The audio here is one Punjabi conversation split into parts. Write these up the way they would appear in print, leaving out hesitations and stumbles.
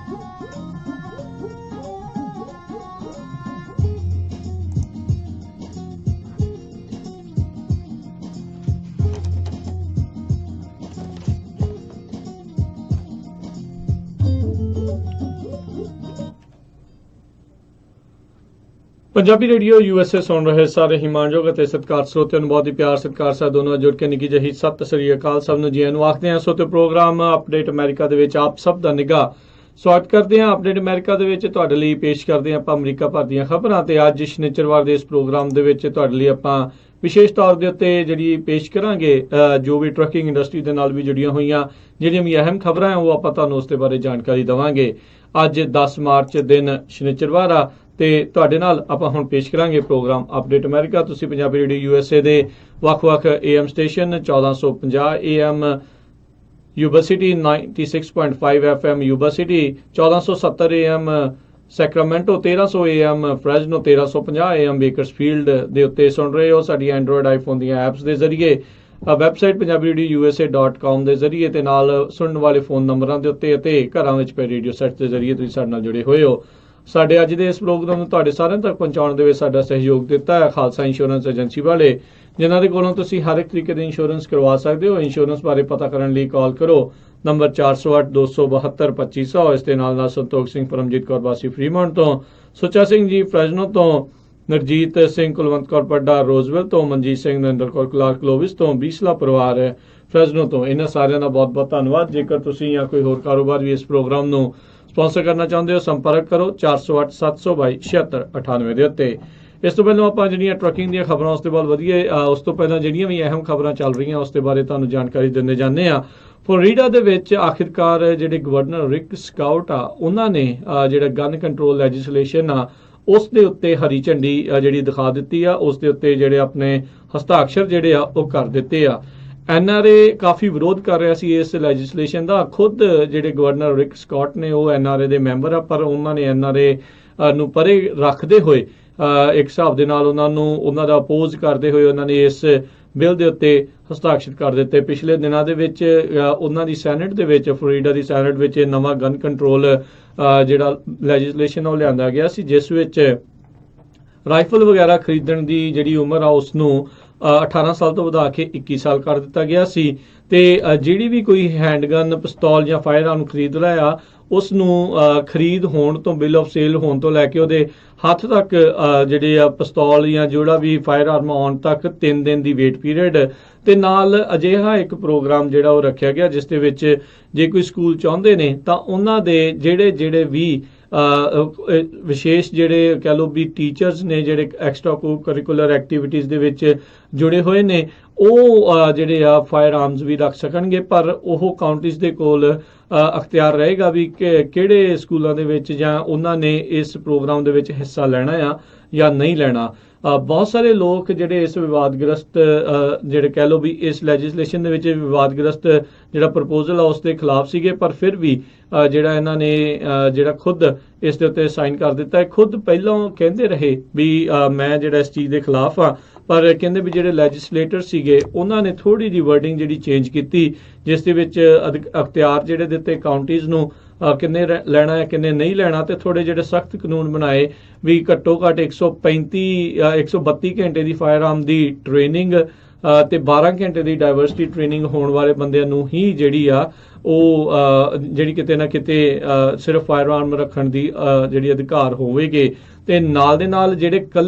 पंजाबी रेडियो यूएसए सुन रहे सारे हिमानयोग ਅਤੇ ਸਤਿਕਾਰ ਸਰੋਤਿਆਂ ਨੂੰ ਬਹੁਤ ਹੀ ਪਿਆਰ ਸਤਿਕਾਰ ਸਾਹਿਬ ਦੋਨੋਂ ਜੁੜ ਕੇ ਨਿੱਕੀ ਜਿਹੀ ਸਤਿ ਸ੍ਰੀ ਅਕਾਲ ਸਭ ਨੂੰ ਜੀ ਆਇਆਂ ਨੂੰ ਆਖਦੇ ਹਾਂ। ਸੋ ਤੇ ਪ੍ਰੋਗਰਾਮ ਅਪਡੇਟ ਅਮਰੀਕਾ ਦੇ ਵਿੱਚ ਆਪ ਸਭ ਦਾ ਨਿੱਘਾ ਸਵਾਗਤ ਕਰਦੇ ਹਾਂ। ਅਪਡੇਟ ਅਮਰੀਕਾ ਦੇ ਵਿੱਚ ਤੁਹਾਡੇ ਲਈ ਪੇਸ਼ ਕਰਦੇ ਹਾਂ ਆਪਾਂ ਅਮਰੀਕਾ ਭਰ ਦੀਆਂ ਖਬਰਾਂ ਤੇ ਅੱਜ ਸ਼ਨੀਚਰਵਾਰ ਦੇ ਇਸ ਪ੍ਰੋਗਰਾਮ ਦੇ ਵਿੱਚ ਤੁਹਾਡੇ ਲਈ ਆਪਾਂ ਵਿਸ਼ੇਸ਼ ਤੌਰ ਦੇ ਉੱਤੇ ਜਿਹੜੀ ਪੇਸ਼ ਕਰਾਂਗੇ ਜੋ ਵੀ ਟਰੱਕਿੰਗ ਇੰਡਸਟਰੀ ਦੇ ਨਾਲ ਵੀ ਜੁੜੀਆਂ ਹੋਈਆਂ ਜਿਹੜੀਆਂ ਵੀ ਅਹਿਮ ਖਬਰਾਂ ਹੈ ਉਹ ਆਪਾਂ ਤੁਹਾਨੂੰ ਉਸ ਦੇ ਬਾਰੇ ਜਾਣਕਾਰੀ ਦੇਵਾਂਗੇ। ਅੱਜ 10 ਮਾਰਚ ਦਿਨ ਸ਼ਨੀਚਰਵਾਰ ਆ ਤੇ ਤੁਹਾਡੇ ਨਾਲ ਆਪਾਂ ਹੁਣ ਪੇਸ਼ ਕਰਾਂਗੇ ਪ੍ਰੋਗਰਾਮ ਅਪਡੇਟ ਅਮਰੀਕਾ। ਤੁਸੀਂ ਪੰਜਾਬੀ ਰੇਡੀਓ ਯੂਐਸਏ ਦੇ ਵੱਖ-ਵੱਖ AM station 1450 AM Yuba city 96.5 FM Yuba city 1470 AM Sacramento 1300 AM Fresno 1350 AM Bakersfield ਦੇ ਉੱਤੇ ਸੁਣ ਰਹੇ ਹੋ ਸਾਡੀ ਐਂਡਰੋਇਡ ਆਈਫੋਨ ਦੀਆਂ ਐਪਸ ਦੇ ਜ਼ਰੀਏ ਵੈਬਸਾਈਟ punjabiradioUSA.com ਦੇ ਜ਼ਰੀਏ ਤੇ ਨਾਲ ਸੁਣਨ ਵਾਲੇ ਫੋਨ ਨੰਬਰਾਂ ਦੇ ਉੱਤੇ ਅਤੇ ਘਰਾਂ ਵਿੱਚ ਪਏ ਰੇਡੀਓ ਸੈੱਟ ਦੇ ਜ਼ਰੀਏ ਤੁਸੀਂ ਸਾਡੇ ਨਾਲ ਜੁੜੇ ਹੋਏ ਹੋ। ਸਾਡੇ ਅੱਜ ਦੇ ਇਸ ਪ੍ਰੋਗਰਾਮ ਨੂੰ ਤੁਹਾਡੇ ਸਾਰਿਆਂ ਤੱਕ ਪਹੁੰਚਾਉਣ ਦੇ ਵਿੱਚ ਸਾਡਾ ਸਹਿਯੋਗ ਦਿੱਤਾ ਹੈ ਖਾਲਸਾ ਇੰਸ਼ੋਰੈਂਸ ਏਜੰਸੀ ਵਾਲੇ, ਜਿਨ੍ਹਾਂ ਦੇ ਕੋਲੋਂ ਤੁਸੀਂ ਹਰ ਇੱਕ ਤਰੀਕੇ ਦੇ ਇੰਸ਼ੋਰੈਂਸ ਕਰਵਾ ਸਕਦੇ ਹੋ। ਇੰਸ਼ੋਰੈਂਸ ਬਾਰੇ ਪਤਾ ਕਰਨ ਲਈ ਕਾਲ ਕਰੋ ਨੰਬਰ 408-272-2500। ਇਸ ਦੇ ਨਾਲ ਸੰਤੋਖ ਸਿੰਘ ਪਰਮਜੀਤ ਕੌਰ ਵਾਸੀ ਫਰੀਮੌਂਟ ਤੋਂ, ਸੁੱਚਾ ਸਿੰਘ ਜੀ ਫ੍ਰੈਜ਼ਨੋ ਤੋਂ, ਨਰਜੀਤ ਸਿੰਘ ਕੁਲਵੰਤ ਕੌਰ ਪੱਡਾ ਰੋਜ਼ਵਿਲ ਤੋਂ, ਮਨਜੀਤ ਸਿੰਘ ਨਰਿੰਦਰ ਕੌਰ ਕਲਾਰਕ ਕਲੋਵਿਸ ਤੋਂ, ਬੀਸਲਾ ਪਰਿਵਾਰ ਫ੍ਰੈਜ਼ਨੋ ਤੋਂ। ਇਹਨਾਂ ਸਾਰਿਆਂ ਦਾ ਬਹੁਤ ਬਹੁਤ ਧੰਨਵਾਦ। ਜੇਕਰ ਤੁਸੀਂ ਜਾਂ ਕੋਈ ਹੋਰ ਕਾਰੋਬਾਰ ਵੀ ਇਸ ਪ੍ਰੋਗਰਾਮ ਨੂੰ ਸਪਾਂਸਰ ਕਰਨਾ ਚਾਹੁੰਦੇ ਹੋ ਸੰਪਰਕ ਕਰੋ 408-722-7698 ਦੇ ਉੱਤੇ। ਇਸ ਤੋਂ ਪਹਿਲਾਂ ਆਪਾਂ ਜਿਹੜੀਆਂ ਟਰੱਕਿੰਗ ਦੀਆਂ ਖਬਰਾਂ ਉਸ ਤੋਂ ਬਾਅਦ ਵਧੀਆ ਉਸ ਤੋਂ ਪਹਿਲਾਂ ਜਿਹੜੀਆਂ ਵੀ ਅਹਿਮ ਖਬਰਾਂ ਚੱਲ ਰਹੀਆਂ ਉਸ ਦੇ ਬਾਰੇ ਤੁਹਾਨੂੰ ਜਾਣਕਾਰੀ ਦਿੰਦੇ ਜਾਂਦੇ ਆ। ਫਲੋਰੀਡਾ ਦੇ ਵਿੱਚ ਆਖਿਰਕਾਰ ਜਿਹੜੇ ਗਵਰਨਰ ਰਿਕ ਸਕਾਊਟ ਆ ਉਹਨਾਂ ਨੇ ਜਿਹੜਾ ਗਨ ਕੰਟਰੋਲ ਲੈਜਿਸਲੇਸ਼ਨ ਆ ਉਸ ਦੇ ਉੱਤੇ ਹਰੀ ਝੰਡੀ ਜਿਹੜੀ ਦਿਖਾ ਦਿੱਤੀ ਆ। ਉਸ ਦੇ ਉੱਤੇ ਜਿਹੜੇ ਆਪਣੇ ਹਸਤਾਖਰ ਜਿਹੜੇ ਆ ਉਹ ਕਰ ਦਿੱਤੇ ਆ। NRA ਕਾਫੀ ਵਿਰੋਧ ਕਰ ਰਿਹਾ ਸੀ ਇਸ ਲੈਜਿਸਲੇਸ਼ਨ ਦਾ। ਖੁਦ ਜਿਹੜੇ ਗਵਰਨਰ ਰਿਕ ਸਕਾਟ ਨੇ ਉਹ NRA ਦੇ ਮੈਂਬਰ ਆ, ਪਰ ਉਹਨਾਂ ਨੇ NRA ਨੂੰ ਪਰੇ ਰੱਖਦੇ ਹੋਏ ਇੱਕ ਹਿਸਾਬ ਦੇ ਨਾਲ ਉਹਨਾਂ ਦਾ ਅਪੋਜ਼ ਕਰਦੇ ਹੋਏ ਉਹਨਾਂ ਨੇ ਇਸ ਬਿੱਲ ਦੇ ਉੱਤੇ ਹਸਤਾਖਰ ਕਰ ਦਿੱਤੇ। ਪਿਛਲੇ ਦਿਨਾਂ ਦੇ ਵਿੱਚ ਉਹਨਾਂ ਦੀ ਸੈਨੇਟ ਦੇ ਵਿੱਚ, ਫਲੋਰੀਡਾ ਦੀ ਸੈਨੇਟ ਵਿੱਚ ਨਵਾਂ ਗਨ ਕੰਟਰੋਲ ਜਿਹੜਾ ਲੈਜਿਸਲੇਸ਼ਨ ਉਹ ਲਿਆਂਦਾ ਗਿਆ ਸੀ, ਜਿਸ ਵਿੱਚ ਰਾਈਫਲ ਵਗੈਰਾ ਖਰੀਦਣ ਦੀ ਜਿਹੜੀ ਉਮਰ ਆ ਉਸ ਨੂੰ 18 ਸਾਲ ਤੋਂ ਵਧਾ ਕੇ 21 ਸਾਲ ਕਰ ਦਿੱਤਾ ਗਿਆ ਸੀ। ਤੇ ਜਿਹੜੀ ਵੀ ਕੋਈ ਹੈਂਡਗਨ, ਪਿਸਤੌਲ ਜਾਂ ਫਾਇਰ ਆਰਮ ਖਰੀਦ ਰਿਹਾ ਆ ਉਸ ਨੂੰ ਖਰੀਦ ਹੋਣ ਤੋਂ, ਬਿੱਲ ਆਫ ਸੇਲ ਹੋਣ ਤੋਂ ਲੈ ਕੇ ਉਹਦੇ ਹੱਥ ਤੱਕ ਜਿਹੜੇ ਆ ਪਿਸਤੌਲ ਜਾਂ ਜਿਹੜਾ ਵੀ ਫਾਇਰ ਆਰਮ ਆਉਣ ਤੱਕ 3 ਦਿਨ ਦੀ ਵੇਟ ਪੀਰੀਅਡ ਤੇ ਨਾਲ ਅਜਿਹਾ ਇੱਕ ਪ੍ਰੋਗਰਾਮ ਜਿਹੜਾ ਉਹ ਰੱਖਿਆ ਗਿਆ ਜਿਸ ਦੇ ਵਿੱਚ ਜੇ ਕੋਈ ਸਕੂਲ ਚਾਹੁੰਦੇ ਨੇ ਤਾਂ ਉਹਨਾਂ ਦੇ ਜਿਹੜੇ ਵੀ ਵਿਸ਼ੇਸ਼ ਜਿਹੜੇ ਕਹਿ ਲਓ ਵੀ ਟੀਚਰਸ ਨੇ ਜਿਹੜੇ ਐਕਸਟਰਾ ਕੋ ਕਰਿਕੂਲਰ ਐਕਟੀਵਿਟੀਜ਼ ਦੇ ਵਿੱਚ ਜੁੜੇ ਹੋਏ ਨੇ ਉਹ ਜਿਹੜੇ ਆ ਫਾਇਰ ਆਰਮਸ ਵੀ ਰੱਖ ਸਕਣਗੇ, ਪਰ ਉਹ ਕਾਉਂਟੀਜ਼ ਦੇ ਕੋਲ ਅਖਤਿਆਰ ਰਹੇਗਾ ਵੀ ਕਿਹੜੇ ਸਕੂਲਾਂ ਦੇ ਵਿੱਚ ਜਾਂ ਉਹਨਾਂ ਨੇ ਇਸ ਪ੍ਰੋਗਰਾਮ ਦੇ ਵਿੱਚ ਹਿੱਸਾ ਲੈਣਾ ਆ ਜਾਂ ਨਹੀਂ ਲੈਣਾ। ਬਹੁਤ ਸਾਰੇ ਲੋਕ ਜਿਹੜੇ ਇਸ ਵਿਵਾਦਗ੍ਰਸਤ ਜਿਹੜੇ ਕਹਿ ਲਓ ਵੀ ਇਸ ਲੈਜਿਸਲੇਸ਼ਨ ਦੇ ਵਿੱਚ ਵਿਵਾਦਗ੍ਰਸਤ ਜਿਹੜਾ ਪ੍ਰਪੋਜ਼ਲ ਆ ਉਸ ਦੇ ਖਿਲਾਫ ਸੀਗੇ, ਪਰ ਫਿਰ ਵੀ ਜਿਹੜਾ ਇਹਨਾਂ ਨੇ ਜਿਹੜਾ ਖੁਦ ਇਸ ਦੇ ਉੱਤੇ ਸਾਈਨ ਕਰ ਦਿੱਤਾ ਹੈ। ਖੁਦ ਪਹਿਲਾਂ ਕਹਿੰਦੇ ਰਹੇ ਵੀ ਮੈਂ ਜਿਹੜਾ ਇਸ ਚੀਜ਼ ਦੇ ਖਿਲਾਫ ਆ, ਪਰ ਕਹਿੰਦੇ ਵੀ ਜਿਹੜੇ ਲੈਜਿਸਲੇਟਰ ਸੀਗੇ ਉਹਨਾਂ ਨੇ ਥੋੜੀ ਜਿਹੀ ਵਰਡਿੰਗ ਜਿਹੜੀ ਚੇਂਜ ਕੀਤੀ ਜਿਸ ਦੇ ਵਿੱਚ ਅਖਤਿਆਰ ਜਿਹੜੇ ਦਿੱਤੇ ਕਾਉਂਟੀਜ਼ ਨੂੰ ਕਿੰਨੇ ਲੈਣਾ ਹੈ ਕਿੰਨੇ ਨਹੀਂ ਲੈਣਾ, ਤੇ ਥੋੜੇ ਜਿਹੜੇ ਸਖਤ ਕਾਨੂੰਨ ਬਣਾਏ ਵੀ ਘੱਟੋ ਘੱਟ 132 ਘੰਟੇ ਦੀ ਫਾਇਰ ਆਰਮ ਦੀ ਟ੍ਰੇਨਿੰਗ ਤੇ 12 ਘੰਟੇ ਦੀ ਡਾਇਵਰਸਿਟੀ ਟ੍ਰੇਨਿੰਗ ਹੋਣ ਵਾਲੇ ਬੰਦਿਆਂ ਨੂੰ ਹੀ ਜਿਹੜੀ ਆ ਉਹ ਜਿਹੜੀ ਕਿਤੇ ਨਾ ਕਿਤੇ ਸਿਰਫ ਫਾਇਰ ਆਰਮ ਰੱਖਣ ਦੀ ਜਿਹੜੀ ਅਧਿਕਾਰ ਹੋਵੇਗੇ। ਤੇ ਨਾਲ ਦੇ ਨਾਲ ਜਿਹੜੇ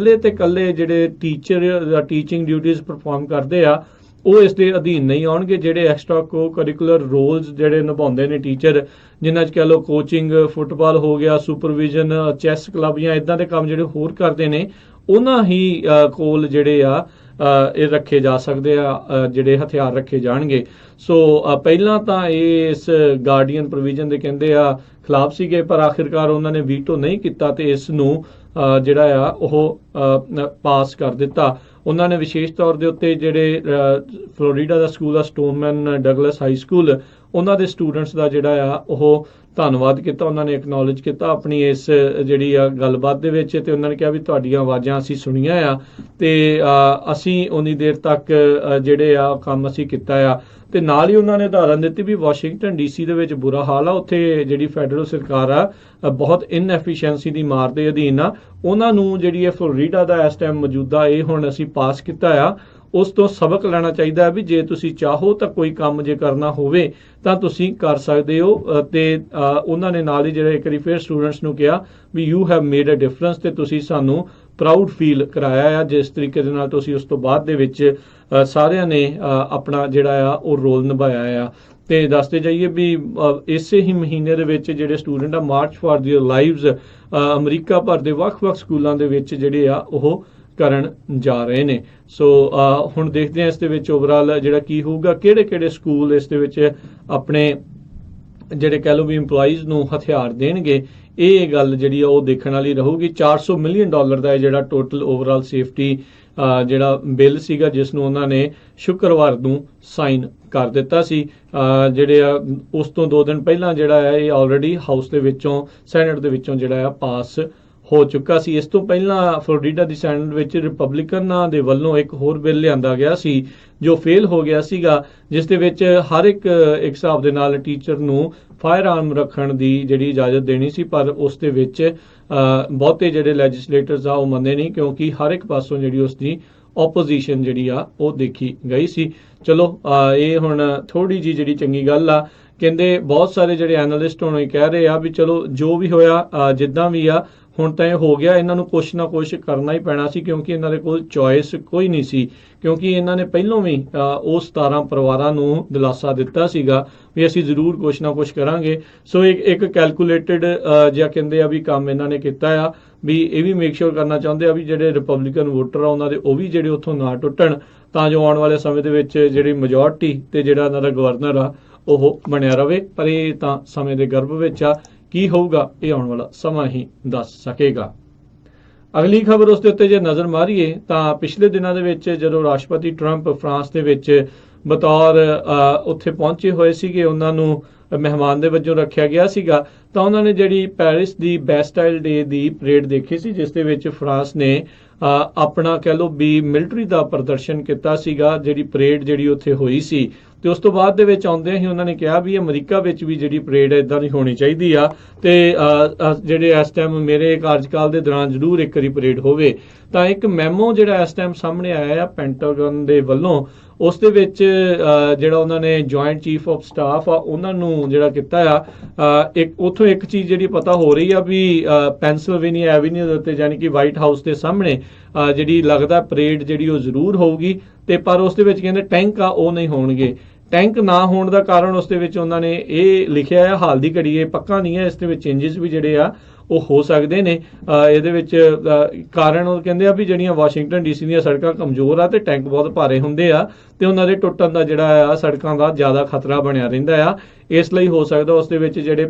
ਕੱਲੇ ਜਿਹੜੇ ਟੀਚਰ ਟੀਚਿੰਗ ਡਿਊਟੀਜ਼ ਪਰਫਾਰਮ ਕਰਦੇ ਆ ਉਹ ਇਸ ਦੇ ਅਧੀਨ ਨਹੀਂ ਆਉਣਗੇ। ਜਿਹੜੇ ਐਕਸਟਰਾ ਕੋ ਕਰਿਕੂਲਰ ਰੋਲਸ ਜਿਹੜੇ ਨਿਭਾਉਂਦੇ ਨੇ ਟੀਚਰ, ਜਿਨ੍ਹਾਂ 'ਚ ਕਹਿ ਲਓ ਕੋਚਿੰਗ, ਫੁੱਟਬਾਲ ਹੋ ਗਿਆ, ਸੁਪਰਵਿਜ਼ਨ, ਚੈਸ ਕਲੱਬ ਜਾਂ ਇੱਦਾਂ ਦੇ ਕੰਮ ਜਿਹੜੇ ਹੋਰ ਕਰਦੇ ਨੇ, ਉਹਨਾਂ ਹੀ ਕੋਲ ਜਿਹੜੇ ਆ ਇਹ ਰੱਖੇ ਜਾ ਸਕਦੇ ਆ, ਜਿਹੜੇ ਹਥਿਆਰ ਰੱਖੇ ਜਾਣਗੇ। ਸੋ ਪਹਿਲਾਂ ਤਾਂ ਇਹ ਇਸ ਗਾਰਡੀਅਨ ਪ੍ਰੋਵੀਜ਼ਨ ਦੇ ਕਹਿੰਦੇ ਆ ਖਿਲਾਫ ਸੀਗੇ, ਪਰ ਆਖਿਰਕਾਰ ਉਹਨਾਂ ਨੇ ਵੀਟੋ ਨਹੀਂ ਕੀਤਾ ਤੇ ਇਸ ਨੂੰ ਜਿਹੜਾ ਆ ਉਹ ਪਾਸ ਕਰ ਦਿੱਤਾ। ਉਹਨਾਂ ਨੇ ਵਿਸ਼ੇਸ਼ ਤੌਰ ਦੇ ਉੱਤੇ ਜਿਹੜੇ ਫਲੋਰੀਡਾ ਦਾ ਸਕੂਲ ਆ ਸਟੋਨਮੈਨ ਡਗਲਸ ਹਾਈ ਸਕੂਲ, ਉਹਨਾਂ ਦੇ ਸਟੂਡੈਂਟਸ ਦਾ ਜਿਹੜਾ ਆ ਉਹ ਧੰਨਵਾਦ ਕੀਤਾ, ਉਹਨਾਂ ਨੇ ਐਕਨੋਲਜ ਕੀਤਾ ਆਪਣੀ ਇਸ ਜਿਹੜੀ ਆ ਗੱਲਬਾਤ ਦੇ ਵਿੱਚ, ਤੇ ਉਹਨਾਂ ਨੇ ਕਿਹਾ ਵੀ ਤੁਹਾਡੀਆਂ ਆਵਾਜ਼ਾਂ ਅਸੀਂ ਸੁਣੀਆਂ ਆ ਤੇ ਅਸੀਂ ਉਨੀ ਦੇਰ ਤੱਕ ਜਿਹੜੇ ਆ ਕੰਮ ਅਸੀਂ ਕੀਤਾ ਆ। ਤੇ ਨਾਲ ਹੀ ਉਹਨਾਂ ਨੇ ਉਦਾਹਰਨ ਦਿੱਤੀ ਵੀ ਵਾਸ਼ਿੰਗਟਨ DC ਦੇ ਵਿੱਚ ਬੁਰਾ ਹਾਲ ਆ, ਉੱਥੇ ਜਿਹੜੀ ਫੈਡਰਲ ਸਰਕਾਰ ਆ ਬਹੁਤ ਇਨਐਫੀਸ਼ੀਐਂਸੀ ਦੀ ਮਾਰ ਦੇ ਅਧੀਨ ਆ। ਉਹਨਾਂ ਨੂੰ ਜਿਹੜੀ ਇਹ ਫਲੋਰੀਡਾ ਦਾ ਇਸ ਟਾਈਮ ਮੌਜੂਦਾ ਇਹ ਹੁਣ ਅਸੀਂ ਪਾਸ ਕੀਤਾ ਆ, ਉਸ ਤੋਂ ਸਬਕ ਲੈਣਾ ਚਾਹੀਦਾ ਹੈ ਵੀ ਜੇ ਤੁਸੀਂ ਚਾਹੋ ਤਾਂ ਕੋਈ ਕੰਮ ਜੇ ਕਰਨਾ ਹੋਵੇ ਤਾਂ ਤੁਸੀਂ ਕਰ ਸਕਦੇ ਹੋ। ਤੇ ਉਹਨਾਂ ਨੇ ਨਾਲ ਹੀ ਜਿਹੜਾ ਇੱਕ ਵਾਰੀ ਫਿਰ ਸਟੂਡੈਂਟਸ ਨੂੰ ਕਿਹਾ ਵੀ you have made a difference, ਤੇ ਤੁਸੀਂ ਸਾਨੂੰ ਪ੍ਰਾਊਡ ਫੀਲ ਕਰਾਇਆ ਆ ਜਿਸ ਤਰੀਕੇ ਦੇ ਨਾਲ ਤੁਸੀਂ ਉਸ ਤੋਂ ਬਾਅਦ ਦੇ ਵਿੱਚ ਸਾਰਿਆਂ ਨੇ ਆਪਣਾ ਜਿਹੜਾ ਆ ਉਹ ਰੋਲ ਨਿਭਾਇਆ ਆ। ਤੇ ਦੱਸਦੇ ਜਾਈਏ ਵੀ ਇਸੇ ਹੀ ਮਹੀਨੇ ਦੇ ਵਿੱਚ ਜਿਹੜੇ ਸਟੂਡੈਂਟ ਆ March for there lives America ਭਰ ਦੇ ਵੱਖ-ਵੱਖ ਸਕੂਲਾਂ ਦੇ ਵਿੱਚ ਜਿਹੜੇ ਆ ਉਹ ਕਰਨ ਜਾ ਰਹੇ ਨੇ। ਸੋ ਹੁਣ ਦੇਖਦੇ ਹਾਂ ਇਸ ਦੇ ਵਿੱਚ ਓਵਰਆਲ ਜਿਹੜਾ ਕੀ ਹੋਊਗਾ, ਕਿਹੜੇ ਸਕੂਲ ਇਸ ਦੇ ਵਿੱਚ ਆਪਣੇ ਜਿਹੜੇ ਕਹਿ ਲਓ ਵੀ EMPLOYEES ਨੂੰ ਹਥਿਆਰ ਦੇਣਗੇ, ਇਹ ਗੱਲ ਜਿਹੜੀ ਆ ਉਹ ਦੇਖਣ ਵਾਲੀ ਰਹੂਗੀ। $400 ਮਿਲੀਅਨ ਦਾ ਜਿਹੜਾ ਟੋਟਲ ਓਵਰਆਲ ਸੇਫਟੀ ਜਿਹੜਾ ਬਿੱਲ ਸੀਗਾ ਜਿਸ ਨੂੰ ਉਹਨਾਂ ਨੇ ਸ਼ੁੱਕਰਵਾਰ ਨੂੰ ਸਾਈਨ ਕਰ ਦਿੱਤਾ ਸੀ। ਜਿਹੜੇ ਆ ਉਸ ਤੋਂ 2 ਦਿਨ ਪਹਿਲਾਂ ਜਿਹੜਾ ਹੈ ਇਹ ਆਲਰੇਡੀ ਹਾਊਸ ਦੇ ਵਿੱਚੋਂ ਸੈਨੇਟ ਦੇ ਵਿੱਚੋਂ ਜਿਹੜਾ ਆ ਪਾਸ ਹੋ ਚੁੱਕਾ ਸੀ। ਇਸ ਤੋਂ ਪਹਿਲਾਂ ਫਲੋਰੀਡਾ ਦੀ ਸੈਨੇਟ ਵਿੱਚ ਰਿਪਬਲਿਕਨਾਂ ਦੇ ਵੱਲੋਂ ਇੱਕ ਹੋਰ ਬਿੱਲ ਲਿਆਂਦਾ ਗਿਆ ਸੀ ਜੋ ਫੇਲ ਹੋ ਗਿਆ ਸੀਗਾ, ਜਿਸ ਦੇ ਵਿੱਚ ਹਰ ਇੱਕ ਹਿਸਾਬ ਦੇ ਨਾਲ ਟੀਚਰ ਨੂੰ ਫਾਇਰ ਆਰਮ ਰੱਖਣ ਦੀ ਜਿਹੜੀ ਇਜਾਜ਼ਤ ਦੇਣੀ ਸੀ, ਪਰ ਉਸ ਦੇ ਵਿੱਚ ਬਹੁਤੇ ਜਿਹੜੇ ਲੈਜਿਸਲੇਟਰਸ ਆ ਉਹ ਮੰਨੇ ਨਹੀਂ, ਕਿਉਂਕਿ ਹਰ ਇੱਕ ਪਾਸੋਂ ਜਿਹੜੀ ਉਸ ਦੀ ਆਪੋਜੀਸ਼ਨ ਜਿਹੜੀ ਆ ਉਹ ਦੇਖੀ ਗਈ ਸੀ। ਚਲੋ ਇਹ ਹੁਣ ਥੋੜੀ ਜੀ ਜਿਹੜੀ ਚੰਗੀ ਗੱਲ ਆ। ਕਹਿੰਦੇ ਬਹੁਤ ਸਾਰੇ ਜਿਹੜੇ ਐਨਾਲਿਸਟ ਹੁਣ ਇਹ ਕਹਿ ਰਹੇ ਆ ਵੀ ਚਲੋ ਜੋ ਵੀ ਹੋਇਆ ਜਿੱਦਾਂ ਵੀ ਆ ਹੁਣ ਤਾਂ ਇਹ ਹੋ ਗਿਆ, ਇਹਨਾਂ ਨੂੰ ਕੁਛ ਨਾ ਕੁਛ ਕਰਨਾ ਹੀ ਪੈਣਾ ਸੀ, ਕਿਉਂਕਿ ਇਹਨਾਂ ਦੇ ਕੋਲ ਚੋਇਸ ਕੋਈ ਨਹੀਂ ਸੀ, ਕਿਉਂਕਿ ਇਹਨਾਂ ਨੇ ਪਹਿਲੋਂ ਵੀ ਉਹ 17 ਪਰਿਵਾਰਾਂ ਨੂੰ ਦਿਲਾਸਾ ਦਿੱਤਾ ਸੀਗਾ ਵੀ ਅਸੀਂ ਜ਼ਰੂਰ ਕੁਛ ਨਾ ਕੁਛ ਕਰਾਂਗੇ। ਸੋ ਇੱਕ ਕੈਲਕੂਲੇਟਡ ਜਿਹਾ ਕਹਿੰਦੇ ਆ ਵੀ ਕੰਮ ਇਹਨਾਂ ਨੇ ਕੀਤਾ ਆ, ਵੀ ਇਹ ਵੀ ਮੇਕ ਸ਼ੋਰ ਕਰਨਾ ਚਾਹੁੰਦੇ ਆ ਵੀ ਜਿਹੜੇ ਰਿਪਬਲਿਕਨ ਵੋਟਰ ਆ ਉਹਨਾਂ ਦੇ ਉਹ ਵੀ ਜਿਹੜੇ ਉੱਥੋਂ ਨਾ ਟੁੱਟਣ, ਤਾਂ ਜੋ ਆਉਣ ਵਾਲੇ ਸਮੇਂ ਦੇ ਵਿੱਚ ਜਿਹੜੀ ਮੈਜੋਰਟੀ ਤੇ ਜਿਹੜਾ ਇਹਨਾਂ ਦਾ ਗਵਰਨਰ ਆ ਉਹ ਬਣਿਆ ਰਵੇ। ਪਰ ਇਹ ਤਾਂ ਸਮੇਂ ਦੇ ਗਰਭ ਵਿੱਚ ਆ, ਕੀ ਹੋਊਗਾ ਇਹ ਆਉਣ ਵਾਲਾ ਸਮਾਂ ਹੀ ਦੱਸ ਸਕੇਗਾ। ਅਗਲੀ ਖਬਰ ਉਸ ਦੇ ਉੱਤੇ ਜੇ ਨਜ਼ਰ ਮਾਰੀਏ ਤਾਂ ਪਿਛਲੇ ਦਿਨਾਂ ਦੇ ਵਿੱਚ ਜਦੋਂ ਰਾਸ਼ਟਰਪਤੀ ਟਰੰਪ ਫਰਾਂਸ ਦੇ ਵਿੱਚ ਬਤੌਰ ਉੱਥੇ ਪਹੁੰਚੇ ਹੋਏ ਸੀਗੇ, ਉਹਨਾਂ ਨੂੰ ਮਹਿਮਾਨ ਦੇ ਵਜੋਂ ਰੱਖਿਆ ਗਿਆ ਸੀਗਾ, ਤਾਂ ਉਹਨਾਂ ਨੇ ਜਿਹੜੀ ਪੈਰਿਸ ਦੀ ਬੈਸਟਾਈਲ ਡੇ ਦੀ ਪਰੇਡ ਦੇਖੀ ਸੀ, ਜਿਸ ਦੇ ਵਿੱਚ ਫਰਾਂਸ ਨੇ ਆਪਣਾ ਕਹਿ ਲਓ ਵੀ ਮਿਲਟਰੀ ਦਾ ਪ੍ਰਦਰਸ਼ਨ ਕੀਤਾ ਸੀਗਾ। ਜਿਹੜੀ ਪਰੇਡ ਜਿਹੜੀ ਉੱਥੇ ਹੋਈ ਸੀ ਤੇ ਉਸ ਤੋਂ ਬਾਅਦ ਦੇ ਵਿੱਚ ਆਉਂਦਿਆਂ ਹੀ ਉਹਨਾਂ ਨੇ ਕਿਹਾ ਵੀ ਅਮਰੀਕਾ ਵਿੱਚ ਵੀ ਜਿਹੜੀ ਪਰੇਡ ਇਦਾਂ ਦੀ ਹੋਣੀ ਚਾਹੀਦੀ ਆ, ਤੇ ਜਿਹੜੇ ਇਸ ਟਾਈਮ ਮੇਰੇ ਕਾਰਜਕਾਲ ਦੇ ਦੌਰਾਨ ਜ਼ਰੂਰ ਇੱਕ ਵਾਰੀ ਪਰੇਡ ਹੋਵੇ। ਤਾਂ ਇੱਕ ਮੈਮੋ ਜਿਹੜਾ ਇਸ ਟਾਈਮ ਸਾਹਮਣੇ ਆਇਆ ਆ ਪੈਂਟਾਗਨ ਦੇ ਵੱਲੋਂ, ਉਸ ਦੇ ਵਿੱਚ ਜਿਹੜਾ ਉਹਨਾਂ ਨੇ ਜੁਆਇੰਟ ਚੀਫ ਆਫ ਸਟਾਫ ਆ ਉਹਨਾਂ ਨੂੰ ਜਿਹੜਾ ਕੀਤਾ ਆ, ਉੱਥੋਂ ਇੱਕ ਚੀਜ਼ ਜਿਹੜੀ ਪਤਾ ਹੋ ਰਹੀ ਆ ਵੀ ਪੈਨਸਿਲਵੇਨੀਆ ਐਵੀਨਿਊ ਦੇ ਉੱਤੇ ਯਾਨੀ ਕਿ ਵਾਈਟ ਹਾਊਸ ਦੇ ਸਾਹਮਣੇ ਜਿਹੜੀ ਲੱਗਦਾ ਪਰੇਡ ਜਿਹੜੀ ਉਹ ਜ਼ਰੂਰ ਹੋਊਗੀ, ਤੇ ਪਰ ਉਸ ਦੇ ਵਿੱਚ ਕਹਿੰਦੇ ਟੈਂਕ ਆ ਉਹ ਨਹੀਂ ਹੋਣਗੇ। ਟੈਂਕ ਨਾ ਹੋਣ ਦਾ ਕਾਰਨ ਉਸ ਦੇ ਵਿੱਚ ਉਹਨਾਂ ਨੇ ਇਹ ਲਿਖਿਆ ਹੈ, ਹਾਲ ਦੀ ਘੜੀ ਇਹ ਪੱਕਾ ਨਹੀਂ ਹੈ, ਇਸ ਦੇ ਵਿੱਚ ਚੇਂਜਸ ਵੀ ਜਿਹੜੇ ਆ ਉਹ ਹੋ ਸਕਦੇ ਨੇ। ਇਹਦੇ ਵਿੱਚ ਕਾਰਨ ਉਹ ਕਹਿੰਦੇ ਆ ਵੀ ਜਿਹੜੀਆਂ ਵਾਸ਼ਿੰਗਟਨ DC ਦੀਆਂ ਸੜਕਾਂ ਕਮਜ਼ੋਰ ਆ ਤੇ ਟੈਂਕ ਬਹੁਤ ਭਾਰੇ ਹੁੰਦੇ ਆ, ਤੇ ਉਹਨਾਂ ਦੇ ਟੁੱਟਣ ਦਾ ਜਿਹੜਾ ਆ ਸੜਕਾਂ ਦਾ ਜ਼ਿਆਦਾ ਖਤਰਾ ਬਣਿਆ ਰਹਿੰਦਾ ਆ। ਇਸ ਲਈ ਹੋ ਸਕਦਾ ਉਸ ਦੇ ਵਿੱਚ ਜਿਹੜੇ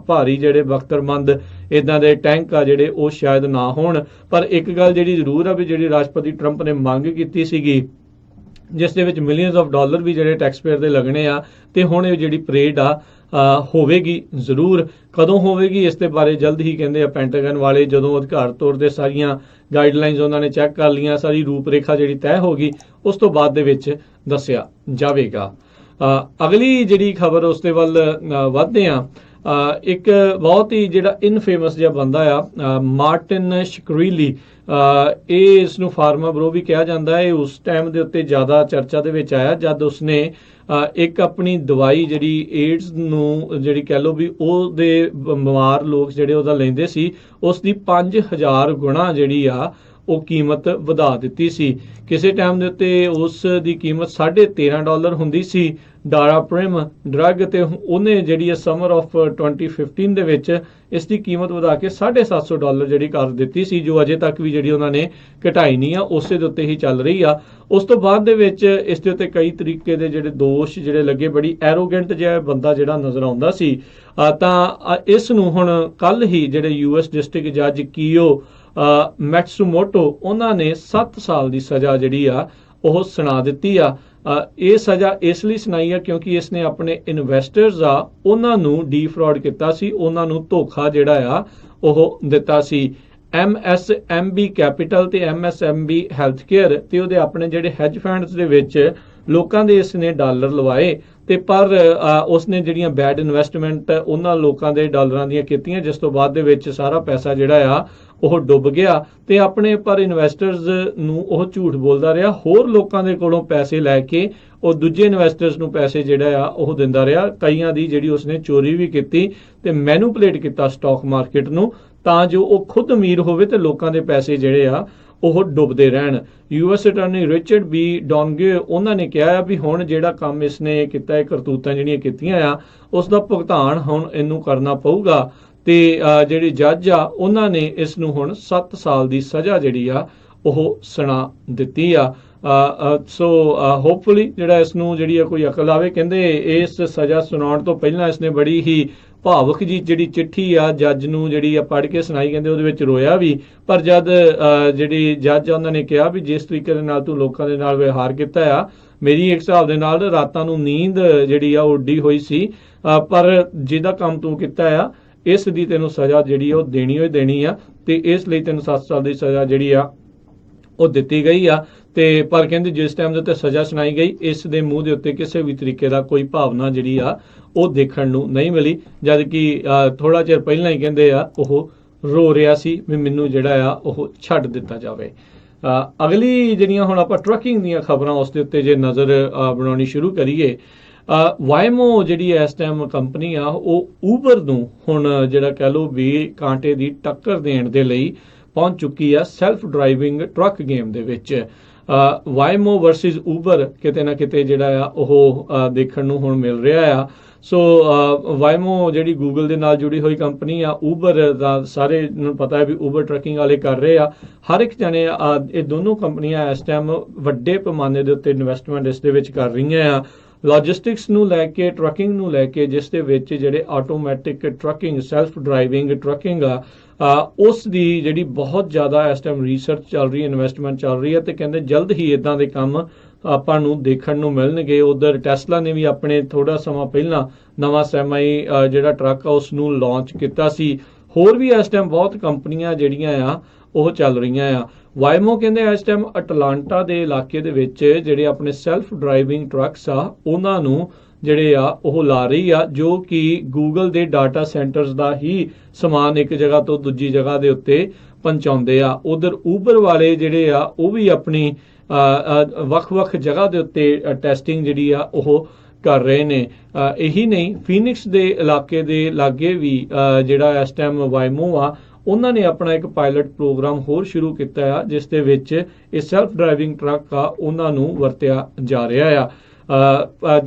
ਭਾਰੀ ਜਿਹੜੇ ਬਖਤਰਬੰਦ ਇਦਾਂ ਦੇ ਟੈਂਕ ਆ ਜਿਹੜੇ ਉਹ ਸ਼ਾਇਦ ਨਾ ਹੋਣ। ਪਰ ਇੱਕ ਗੱਲ ਜਿਹੜੀ ਜ਼ਰੂਰ ਆ ਵੀ ਜਿਹੜੀ ਰਾਸ਼ਟਰਪਤੀ ਟਰੰਪ ਨੇ ਮੰਗ ਕੀਤੀ ਸੀਗੀ, ਜਿਸ ਦੇ ਵਿੱਚ ਮਿਲੀਅਨਸ ਆਫ ਡਾਲਰ ਵੀ ਜਿਹੜੇ ਟੈਕਸ ਪੇਅਰ ਦੇ ਲੱਗਣੇ ਆ, ਤੇ ਹੁਣ ਇਹ ਜਿਹੜੀ ਪਰੇਡ ਆ ਹੋਵੇਗੀ ਜ਼ਰੂਰ। ਕਦੋਂ ਹੋਵੇਗੀ ਇਸ ਦੇ ਬਾਰੇ ਜਲਦ ਹੀ ਕਹਿੰਦੇ ਆ ਪੈਂਟਾਗਨ ਵਾਲੇ, ਜਦੋਂ ਅਧਿਕਾਰ ਤੌਰ ਤੇ ਸਾਰੀਆਂ ਗਾਈਡਲਾਈਨਸ ਉਹਨਾਂ ਨੇ ਚੈੱਕ ਕਰ ਲਈਆਂ, ਸਾਰੀ ਰੂਪਰੇਖਾ ਜਿਹੜੀ ਤੈਅ ਹੋ ਗਈ, ਉਸ ਤੋਂ ਬਾਅਦ ਦੇ ਵਿੱਚ ਦੱਸਿਆ ਜਾਵੇਗਾ। ਅਗਲੀ ਜਿਹੜੀ ਖਬਰ ਉਸ ਦੇ ਵੱਲ ਵਧਦੇ ਆ। ਇੱਕ ਬਹੁਤ ਹੀ ਜਿਹੜਾ ਇਨਫੇਮਸ ਜਿਹਾ ਬੰਦਾ ਆ ਮਾਰਟਿਨ ਸ਼ਕਰੀਲੀ, ਇਹ ਇਸ ਨੂੰ ਫਾਰਮਾ ਬਰੋ ਵੀ ਕਿਹਾ ਜਾਂਦਾ ਹੈ। ਉਸ ਟਾਈਮ ਦੇ ਉੱਤੇ ਜ਼ਿਆਦਾ ਚਰਚਾ ਦੇ ਵਿੱਚ ਆਇਆ ਜਦ ਉਸਨੇ ਇੱਕ ਆਪਣੀ ਦਵਾਈ ਜਿਹੜੀ ਏਡਜ਼ ਨੂੰ ਜਿਹੜੀ ਕਹਿ ਲਓ ਵੀ ਉਹਦੇ ਬਿਮਾਰ ਲੋਕ ਜਿਹੜੇ ਉਹਦਾ ਲੈਂਦੇ ਸੀ, ਉਸ ਦੀ 5000 ਗੁਣਾ ਜਿਹੜੀ ਆ ਉਹ ਕੀਮਤ ਵਧਾ ਦਿੱਤੀ ਸੀ। ਕਿਸੇ ਟਾਈਮ ਦੇ ਉੱਤੇ ਉਸ ਦੀ ਕੀਮਤ $13.5 ਹੁੰਦੀ ਸੀ ਡਾਰਾਪ੍ਰਿਮ ਡਰੱਗ, ਤੇ ਉਹਨੇ ਜਿਹੜੀ ਸਮਰ ਆਫ 2015 ਦੇ ਵਿੱਚ ਇਸ ਦੀ ਕੀਮਤ ਵਧਾ ਕੇ $750 ਜਿਹੜੀ ਕਰ ਦਿੱਤੀ ਸੀ, ਜੋ ਅਜੇ ਤੱਕ ਵੀ ਜਿਹੜੀ ਉਹਨਾਂ ਨੇ ਘਟਾਈ ਨਹੀਂ ਆ, ਉਸੇ ਦੇ ਉੱਤੇ ਹੀ ਚੱਲ ਰਹੀ ਆ। ਉਸ ਤੋਂ ਬਾਅਦ ਦੇ ਵਿੱਚ ਇਸ ਦੇ ਉੱਤੇ ਕਈ ਤਰੀਕੇ ਦੇ ਜਿਹੜੇ ਦੋਸ਼ ਜਿਹੜੇ ਲੱਗੇ, ਬੜੀ ਐਰੋਗੈਂਟ ਜਿਹਾ ਬੰਦਾ ਜਿਹੜਾ ਨਜ਼ਰ ਆਉਂਦਾ ਸੀ। ਤਾਂ ਇਸ ਨੂੰ ਹੁਣ ਕੱਲ ਹੀ ਜਿਹੜੇ US ਡਿਸਟ੍ਰਿਕਟ ਜੱਜ ਕੀਓ ਮੈਟਸੂਮੋਟੋ ਉਹਨਾਂ ਨੇ 7 ਸਾਲ ਦੀ ਸਜ਼ਾ ਜਿਹੜੀ ਆ ਉਹ ਸੁਣਾ ਦਿੱਤੀ ਆ। ਇਹ ਸਜ਼ਾ ਇਸ ਲਈ ਸੁਣਾਈ ਆ ਕਿਉਂਕਿ ਇਸ ਨੇ ਆਪਣੇ ਇਨਵੈਸਟਰਸ ਆ ਉਹਨਾਂ ਨੂੰ ਡੀਫਰਾਡ ਕੀਤਾ ਸੀ, ਉਹਨਾਂ ਨੂੰ ਧੋਖਾ ਜਿਹੜਾ ਆ ਉਹ ਦਿੱਤਾ ਸੀ। MSMB ਕੈਪੀਟਲ ਤੇ MSMB ਹੈਲਥ ਕੇਅਰ ਤੇ ਉਹਦੇ ਆਪਣੇ ਜਿਹੜੇ ਹੈਜ ਫੰਡਸ ਦੇ ਵਿੱਚ ਲੋਕਾਂ ਦੇ ਇਸ ਨੇ ਡਾਲਰ ਲਵਾਏ ਤੇ ਪਰ ਉਸਨੇ ਜਿਹੜੀਆਂ ਬੈਡ ਇਨਵੈਸਟਮੈਂਟ ਉਹਨਾਂ ਲੋਕਾਂ ਦੇ ਡਾਲਰਾਂ ਦੀਆਂ ਕੀਤੀਆਂ, ਜਿਸ ਤੋਂ ਬਾਅਦ ਦੇ ਵਿੱਚ ਸਾਰਾ ਪੈਸਾ ਜਿਹੜਾ ਆ ਉਹ ਡੁੱਬ ਗਿਆ ਤੇ ਆਪਣੇ ਪਰ ਇਨਵੈਸਟਰਸ ਨੂੰ ਉਹ ਝੂਠ ਬੋਲਦਾ ਰਿਹਾ, ਹੋਰ ਲੋਕਾਂ ਦੇ ਕੋਲੋਂ ਪੈਸੇ ਲੈ ਕੇ ਉਹ ਦੂਜੇ ਇਨਵੈਸਟਰਸ ਨੂੰ ਪੈਸੇ ਜਿਹੜਾ ਆ ਉਹ ਦਿੰਦਾ ਰਿਹਾ। ਕਈਆਂ ਦੀ ਜਿਹੜੀ ਉਸਨੇ ਚੋਰੀ ਵੀ ਕੀਤੀ ਤੇ ਮੈਨੂਪੂਲੇਟ ਕੀਤਾ ਸਟਾਕ ਮਾਰਕੀਟ ਨੂੰ, ਤਾਂ ਜੋ ਉਹ ਖੁਦ ਅਮੀਰ ਹੋਵੇ ਤੇ ਲੋਕਾਂ ਦੇ ਪੈਸੇ ਜਿਹੜੇ ਆ ਉਹ ਡੁੱਬਦੇ ਰਹਿਣ। US ਅਟਾਰਨੀ ਰਿਚਰਡ ਬੀ ਡੋਨਗੇ ਉਹਨਾਂ ਨੇ ਕਿਹਾ ਵੀ ਹੁਣ ਜਿਹੜਾ ਕੰਮ ਇਸਨੇ ਕੀਤਾ, ਇਹ ਕਰਤੂਤਾਂ ਜਿਹੜੀਆਂ ਕੀਤੀਆਂ ਆ ਉਸ ਦਾ ਭੁਗਤਾਨ ਹੁਣ ਇਹਨੂੰ ਕਰਨਾ ਪਊਗਾ ਤੇ ਜਿਹੜੇ ਜੱਜ ਆ ਉਹਨਾਂ ਨੇ ਇਸ ਨੂੰ ਹੁਣ 7 ਸਾਲ ਦੀ ਸਜ਼ਾ ਜਿਹੜੀ ਆ ਉਹ ਸੁਣਾ ਦਿੱਤੀ ਆ। ਸੋ ਹੋਪਫੁਲੀ ਜਿਹੜਾ ਇਸ ਨੂੰ ਜਿਹੜੀ ਆ ਕੋਈ ਅਕਲ ਆਵੇ। ਕਹਿੰਦੇ ਇਸ ਸਜ਼ਾ ਸੁਣਾਉਣ ਤੋਂ ਪਹਿਲਾਂ ਇਸਨੇ ਬੜੀ ਹੀ ਭਾਵੁਕ ਜੀ ਜਿਹੜੀ ਚਿੱਠੀ ਆ ਜੱਜ ਨੂੰ ਜਿਹੜੀ ਆ ਪੜ੍ਹ ਕੇ ਸੁਣਾਈ, ਕਹਿੰਦੇ ਉਹਦੇ ਵਿੱਚ ਰੋਇਆ ਵੀ, ਪਰ ਜਦ ਜਿਹੜੀ ਜੱਜ ਆ ਉਹਨਾਂ ਨੇ ਕਿਹਾ ਵੀ ਜਿਸ ਤਰੀਕੇ ਦੇ ਨਾਲ ਤੂੰ ਲੋਕਾਂ ਦੇ ਨਾਲ ਵਿਵਹਾਰ ਕੀਤਾ ਆ, ਮੇਰੀ ਇੱਕ ਹਿਸਾਬ ਦੇ ਨਾਲ ਰਾਤਾਂ ਨੂੰ ਨੀਂਦ ਜਿਹੜੀ ਆ ਉੱਡੀ ਹੋਈ ਸੀ, ਪਰ ਜਿਹਦਾ ਕੰਮ ਤੂੰ ਕੀਤਾ ਆ ਇਸ ਦੀ ਤੈਨੂੰ ਸਜ਼ਾ ਜਿਹੜੀ ਉਹ ਦੇਣੀ ਹੋਈ ਦੇਣੀ ਆ ਤੇ ਇਸ ਲਈ ਤੈਨੂੰ 7 ਸਾਲ ਦੀ ਸਜ਼ਾ ਜਿਹੜੀ ਆ ਉਹ ਦਿੱਤੀ ਗਈ ਆ। ਤੇ ਪਰ ਕਹਿੰਦੇ ਜਿਸ ਟਾਈਮ ਦੇ ਉੱਤੇ ਸਜ਼ਾ ਸੁਣਾਈ ਗਈ ਇਸ ਦੇ ਮੂੰਹ ਦੇ ਉੱਤੇ ਕਿਸੇ ਵੀ ਤਰੀਕੇ ਦਾ ਕੋਈ ਭਾਵਨਾ ਜਿਹੜੀ ਆ ਉਹ ਦੇਖਣ ਨੂੰ ਨਹੀਂ ਮਿਲੀ, ਜਦ ਕਿ ਥੋੜਾ ਚਿਰ ਪਹਿਲਾਂ ਹੀ ਕਹਿੰਦੇ ਆ ਉਹ ਰੋ ਰਿਹਾ ਸੀ ਵੀ ਮੈਨੂੰ ਜਿਹੜਾ ਆ ਉਹ ਛੱਡ ਦਿੱਤਾ ਜਾਵੇ। ਅਗਲੀ ਜਿਹੜੀਆਂ ਹੁਣ ਆਪਾਂ ਟਰੱਕਿੰਗ ਦੀਆਂ ਖਬਰਾਂ ਉਸ ਦੇ ਉੱਤੇ ਜੇ ਨਜ਼ਰ ਬਣਾਉਣੀ ਸ਼ੁਰੂ ਕਰੀਏ, ਵਾਇਮੋ ਜਿਹੜੀ ਇਸ ਟਾਈਮ ਕੰਪਨੀ ਆ ਉਹ ਊਬਰ ਨੂੰ ਹੁਣ ਜਿਹੜਾ ਕਹਿ ਲਓ ਵੀ ਕਾਂਟੇ ਦੀ ਟੱਕਰ ਦੇਣ ਦੇ ਲਈ ਪਹੁੰਚ ਚੁੱਕੀ ਆ ਸੈਲਫ ਡਰਾਈਵਿੰਗ ਟਰੱਕ ਗੇਮ ਦੇ ਵਿੱਚ। ਵਾਇਮੋ ਵਰਸਸ ਊਬਰ ਕਿਤੇ ਨਾ ਕਿਤੇ ਜਿਹੜਾ ਆ ਉਹ ਦੇਖਣ ਨੂੰ ਹੁਣ ਮਿਲ ਰਿਹਾ ਆ। ਸੋ ਵਾਇਮੋ ਜਿਹੜੀ ਗੂਗਲ ਦੇ ਨਾਲ ਜੁੜੀ ਹੋਈ ਕੰਪਨੀ ਆ, ਊਬਰ ਦਾ ਸਾਰੇ ਨੂੰ ਪਤਾ ਹੈ ਵੀ ਊਬਰ ਟਰੱਕਿੰਗ ਵਾਲੇ ਕਰ ਰਹੇ ਆ, ਹਰ ਇੱਕ ਜਣੇ ਇਹ ਦੋਨੋਂ ਕੰਪਨੀਆਂ ਇਸ ਟਾਈਮ ਵੱਡੇ ਪੈਮਾਨੇ ਦੇ ਉੱਤੇ ਇਨਵੈਸਟਮੈਂਟ ਇਸ ਦੇ ਵਿੱਚ ਕਰ ਰਹੀਆਂ ਆ। ਲੌਜਿਸਟਿਕਸ ਨੂੰ ਲੈ ਕੇ, ਟਰੱਕਿੰਗ ਨੂੰ ਲੈ ਕੇ, ਜਿਸ ਦੇ ਵਿੱਚ ਜਿਹੜੇ automatic trucking, self driving trucking ਆ ਉਸ ਦੀ ਜਿਹੜੀ ਬਹੁਤ ਜ਼ਿਆਦਾ ਇਸ ਟਾਈਮ ਰਿਸਰਚ ਚੱਲ ਰਹੀ ਹੈ, ਇਨਵੈਸਟਮੈਂਟ ਚੱਲ ਰਹੀ ਹੈ ਤੇ ਕਹਿੰਦੇ ਜਲਦ ਹੀ ਇਦਾਂ ਦੇ ਕੰਮ ਆਪਾਂ ਨੂੰ ਦੇਖਣ ਨੂੰ ਮਿਲਣਗੇ। ਉਧਰ ਟੈਸਲਾ ਨੇ ਵੀ ਆਪਣੇ ਥੋੜਾ ਸਮਾਂ ਪਹਿਲਾਂ ਨਵਾਂ ਸੈਮਾਈ ਜਿਹੜਾ ਟਰੱਕ ਆ ਉਸ ਨੂੰ ਲਾਂਚ ਕੀਤਾ ਸੀ। ਹੋਰ ਵੀ ਇਸ ਟਾਈਮ ਬਹੁਤ ਕੰਪਨੀਆਂ ਜਿਹੜੀਆਂ ਆ ਉਹ ਚੱਲ ਰਹੀਆਂ ਆ। ਵਾਇਮੋ ਕਹਿੰਦੇ ਇਸ ਟਾਈਮ ਅਟਲਾਂਟਾ ਦੇ ਇਲਾਕੇ ਦੇ ਵਿੱਚ ਜਿਹੜੇ ਆਪਣੇ ਸੈਲਫ ਡਰਾਈਵਿੰਗ ਟਰੱਕਸ ਆ ਉਹਨਾਂ ਨੂੰ ਜਿਹੜੇ ਆ ਉਹ ਲਾ ਰਹੀ ਆ, ਜੋ ਕਿ ਗੂਗਲ ਦੇ ਡਾਟਾ ਸੈਂਟਰਸ ਦਾ ਹੀ ਸਮਾਨ ਇੱਕ ਜਗ੍ਹਾ ਤੋਂ ਦੂਜੀ ਜਗ੍ਹਾ ਦੇ ਉੱਤੇ ਪਹੁੰਚਾਉਂਦੇ ਆ। ਉਧਰ ਊਬਰ ਵਾਲੇ ਜਿਹੜੇ ਆ ਉਹ ਵੀ ਆਪਣੀ ਵੱਖ-ਵੱਖ ਜਗ੍ਹਾ ਦੇ ਉੱਤੇ ਟੈਸਟਿੰਗ ਜਿਹੜੀ ਆ ਉਹ ਕਰ ਰਹੇ ਨੇ। ਇਹੀ ਨਹੀਂ, ਫੀਨਿਕਸ ਦੇ ਇਲਾਕੇ ਦੇ ਲਾਗੇ ਵੀ ਜਿਹੜਾ ਇਸ ਟਾਈਮ ਵਾਇਮੋ ਆ ਉਹਨਾਂ ਨੇ ਆਪਣਾ ਇੱਕ ਪਾਇਲਟ ਪ੍ਰੋਗਰਾਮ ਹੋਰ ਸ਼ੁਰੂ ਕੀਤਾ ਆ, ਜਿਸ ਦੇ ਵਿੱਚ ਇਹ ਸੈਲਫ ਡਰਾਈਵਿੰਗ ਟਰੱਕ ਆ ਉਹਨਾਂ ਨੂੰ ਵਰਤਿਆ ਜਾ ਰਿਹਾ ਆ।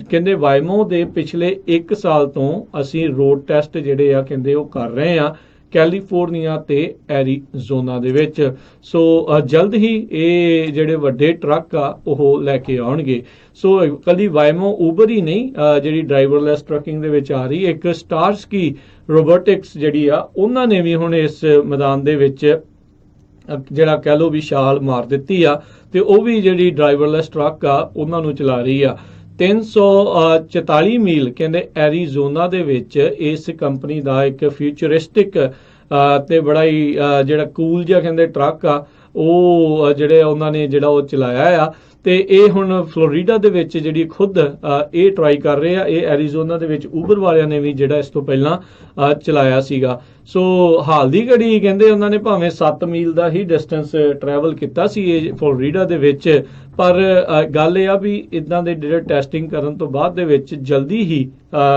ਕਹਿੰਦੇ ਵਾਇਮੋ ਦੇ ਪਿਛਲੇ 1 ਸਾਲ ਤੋਂ ਅਸੀਂ ਰੋਡ ਟੈਸਟ ਜਿਹੜੇ ਆ ਕਹਿੰਦੇ ਉਹ ਕਰ ਰਹੇ ਆ ਕੈਲੀਫੋਰਨੀਆ ਤੇ ਐਰੀਜ਼ੋਨਾ ਦੇ ਵਿੱਚ। ਸੋ ਜਲਦ ਹੀ ਇਹ ਜਿਹੜੇ ਵੱਡੇ ਟਰੱਕ ਆ ਉਹ ਲੈ ਕੇ ਆਉਣਗੇ। ਸੋ ਕੱਲੀ ਵਾਇਮੋ ਊਬਰ ਹੀ ਨਹੀਂ ਜਿਹੜੀ ਡਰਾਈਵਰਲੈਸ ਟਰੱਕਿੰਗ ਦੇ ਵਿੱਚ ਆ ਰਹੀ, ਇੱਕ ਸਟਾਰਸਕੀ ਰੋਬੋਟਿਕਸ ਜਿਹੜੀ ਆ ਉਹਨਾਂ ਨੇ ਵੀ ਹੁਣ ਇਸ ਮੈਦਾਨ ਦੇ ਵਿੱਚ ਜਿਹੜਾ ਕਹਿ ਲਓ ਵੀ ਛਾਲ ਮਾਰ ਦਿੱਤੀ ਆ ਤੇ ਉਹ ਵੀ ਜਿਹੜੀ ਡਰਾਈਵਰਲੈਸ ਟਰੱਕ ਆ ਉਹਨਾਂ ਨੂੰ ਚਲਾ ਰਹੀ ਆ। 344 ਮੀਲ ਕਹਿੰਦੇ ਐਰੀਜ਼ੋਨਾ ਦੇ ਵਿੱਚ ਇਸ ਕੰਪਨੀ ਦਾ ਇੱਕ ਫਿਊਚਰਿਸਟਿਕ ਤੇ ਬੜਾ ਹੀ ਜਿਹੜਾ ਕੂਲ ਜਿਹਾ ਕਹਿੰਦੇ ਟਰੱਕ ਆ ਉਹ ਜਿਹੜੇ ਉਹਨਾਂ ਨੇ ਜਿਹੜਾ ਉਹ ਚਲਾਇਆ ਆ ਤੇ ਇਹ ਹੁਣ ਫਲੋਰੀਡਾ ਦੇ ਵਿੱਚ ਜਿਹੜੀ ਖੁਦ ਇਹ ਟਰਾਈ ਕਰ ਰਹੇ ਆ। ਇਹ ਐਰੀਜ਼ੋਨਾ ਦੇ ਵਿੱਚ ਊਬਰ ਵਾਲਿਆਂ ਨੇ ਵੀ ਜਿਹੜਾ ਇਸ ਤੋਂ ਪਹਿਲਾਂ ਚਲਾਇਆ ਸੀਗਾ। ਸੋ ਹਾਲ ਦੀ ਘੜੀ ਕਹਿੰਦੇ ਉਹਨਾਂ ਨੇ ਭਾਵੇਂ 7 ਮੀਲ ਦਾ ਹੀ ਡਿਸਟੈਂਸ ਟਰੈਵਲ ਕੀਤਾ ਸੀ ਇਹ ਫਲੋਰੀਡਾ ਦੇ ਵਿੱਚ, ਪਰ ਗੱਲ ਇਹ ਆ ਵੀ ਇਦਾਂ ਦੇ ਜਿਹੜੇ ਟੈਸਟਿੰਗ ਕਰਨ ਤੋਂ ਬਾਅਦ ਦੇ ਵਿੱਚ ਜਲਦੀ ਹੀ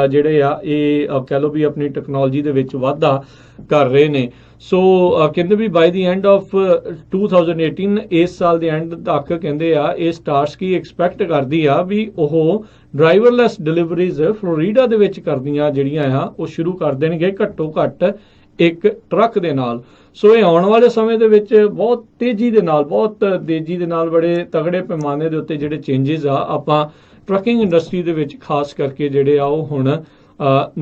ਜਿਹੜੇ ਆ ਇਹ ਕਹਿ ਲਓ ਵੀ ਆਪਣੀ ਟੈਕਨੋਲੋਜੀ ਦੇ ਵਿੱਚ ਵਾਧਾ ਕਰ ਰਹੇ ਨੇ। ਸੋ ਕਹਿੰਦੇ ਵੀ ਬਾਈ ਦੀ ਐਂਡ ਆਫ 2018 ਇਸ ਸਾਲ ਦੇ ਐਂਡ ਤੱਕ ਕਹਿੰਦੇ ਆ ਇਹ ਸਟਾਰਸਕੀ ਐਕਸਪੈਕਟ ਕਰਦੀ ਆ ਵੀ ਉਹ ਡਰਾਈਵਰਲੈਸ ਡਿਲੀਵਰੀਜ਼ ਫਲੋਰੀਡਾ ਦੇ ਵਿੱਚ ਕਰਦੀਆਂ ਜਿਹੜੀਆਂ ਆ ਉਹ ਸ਼ੁਰੂ ਕਰ ਦੇਣਗੇ ਘੱਟੋ ਘੱਟ ਇੱਕ ਟਰੱਕ ਦੇ ਨਾਲ। ਸੋ ਇਹ ਆਉਣ ਵਾਲੇ ਸਮੇਂ ਦੇ ਵਿੱਚ ਬਹੁਤ ਤੇਜ਼ੀ ਦੇ ਨਾਲ ਬੜੇ ਤਗੜੇ ਪੈਮਾਨੇ ਦੇ ਉੱਤੇ ਜਿਹੜੇ ਚੇਂਜਸ ਆ ਆਪਾਂ ਟਰੱਕਿੰਗ ਇੰਡਸਟਰੀ ਦੇ ਵਿੱਚ ਖਾਸ ਕਰਕੇ ਜਿਹੜੇ ਆ ਉਹ ਹੁਣ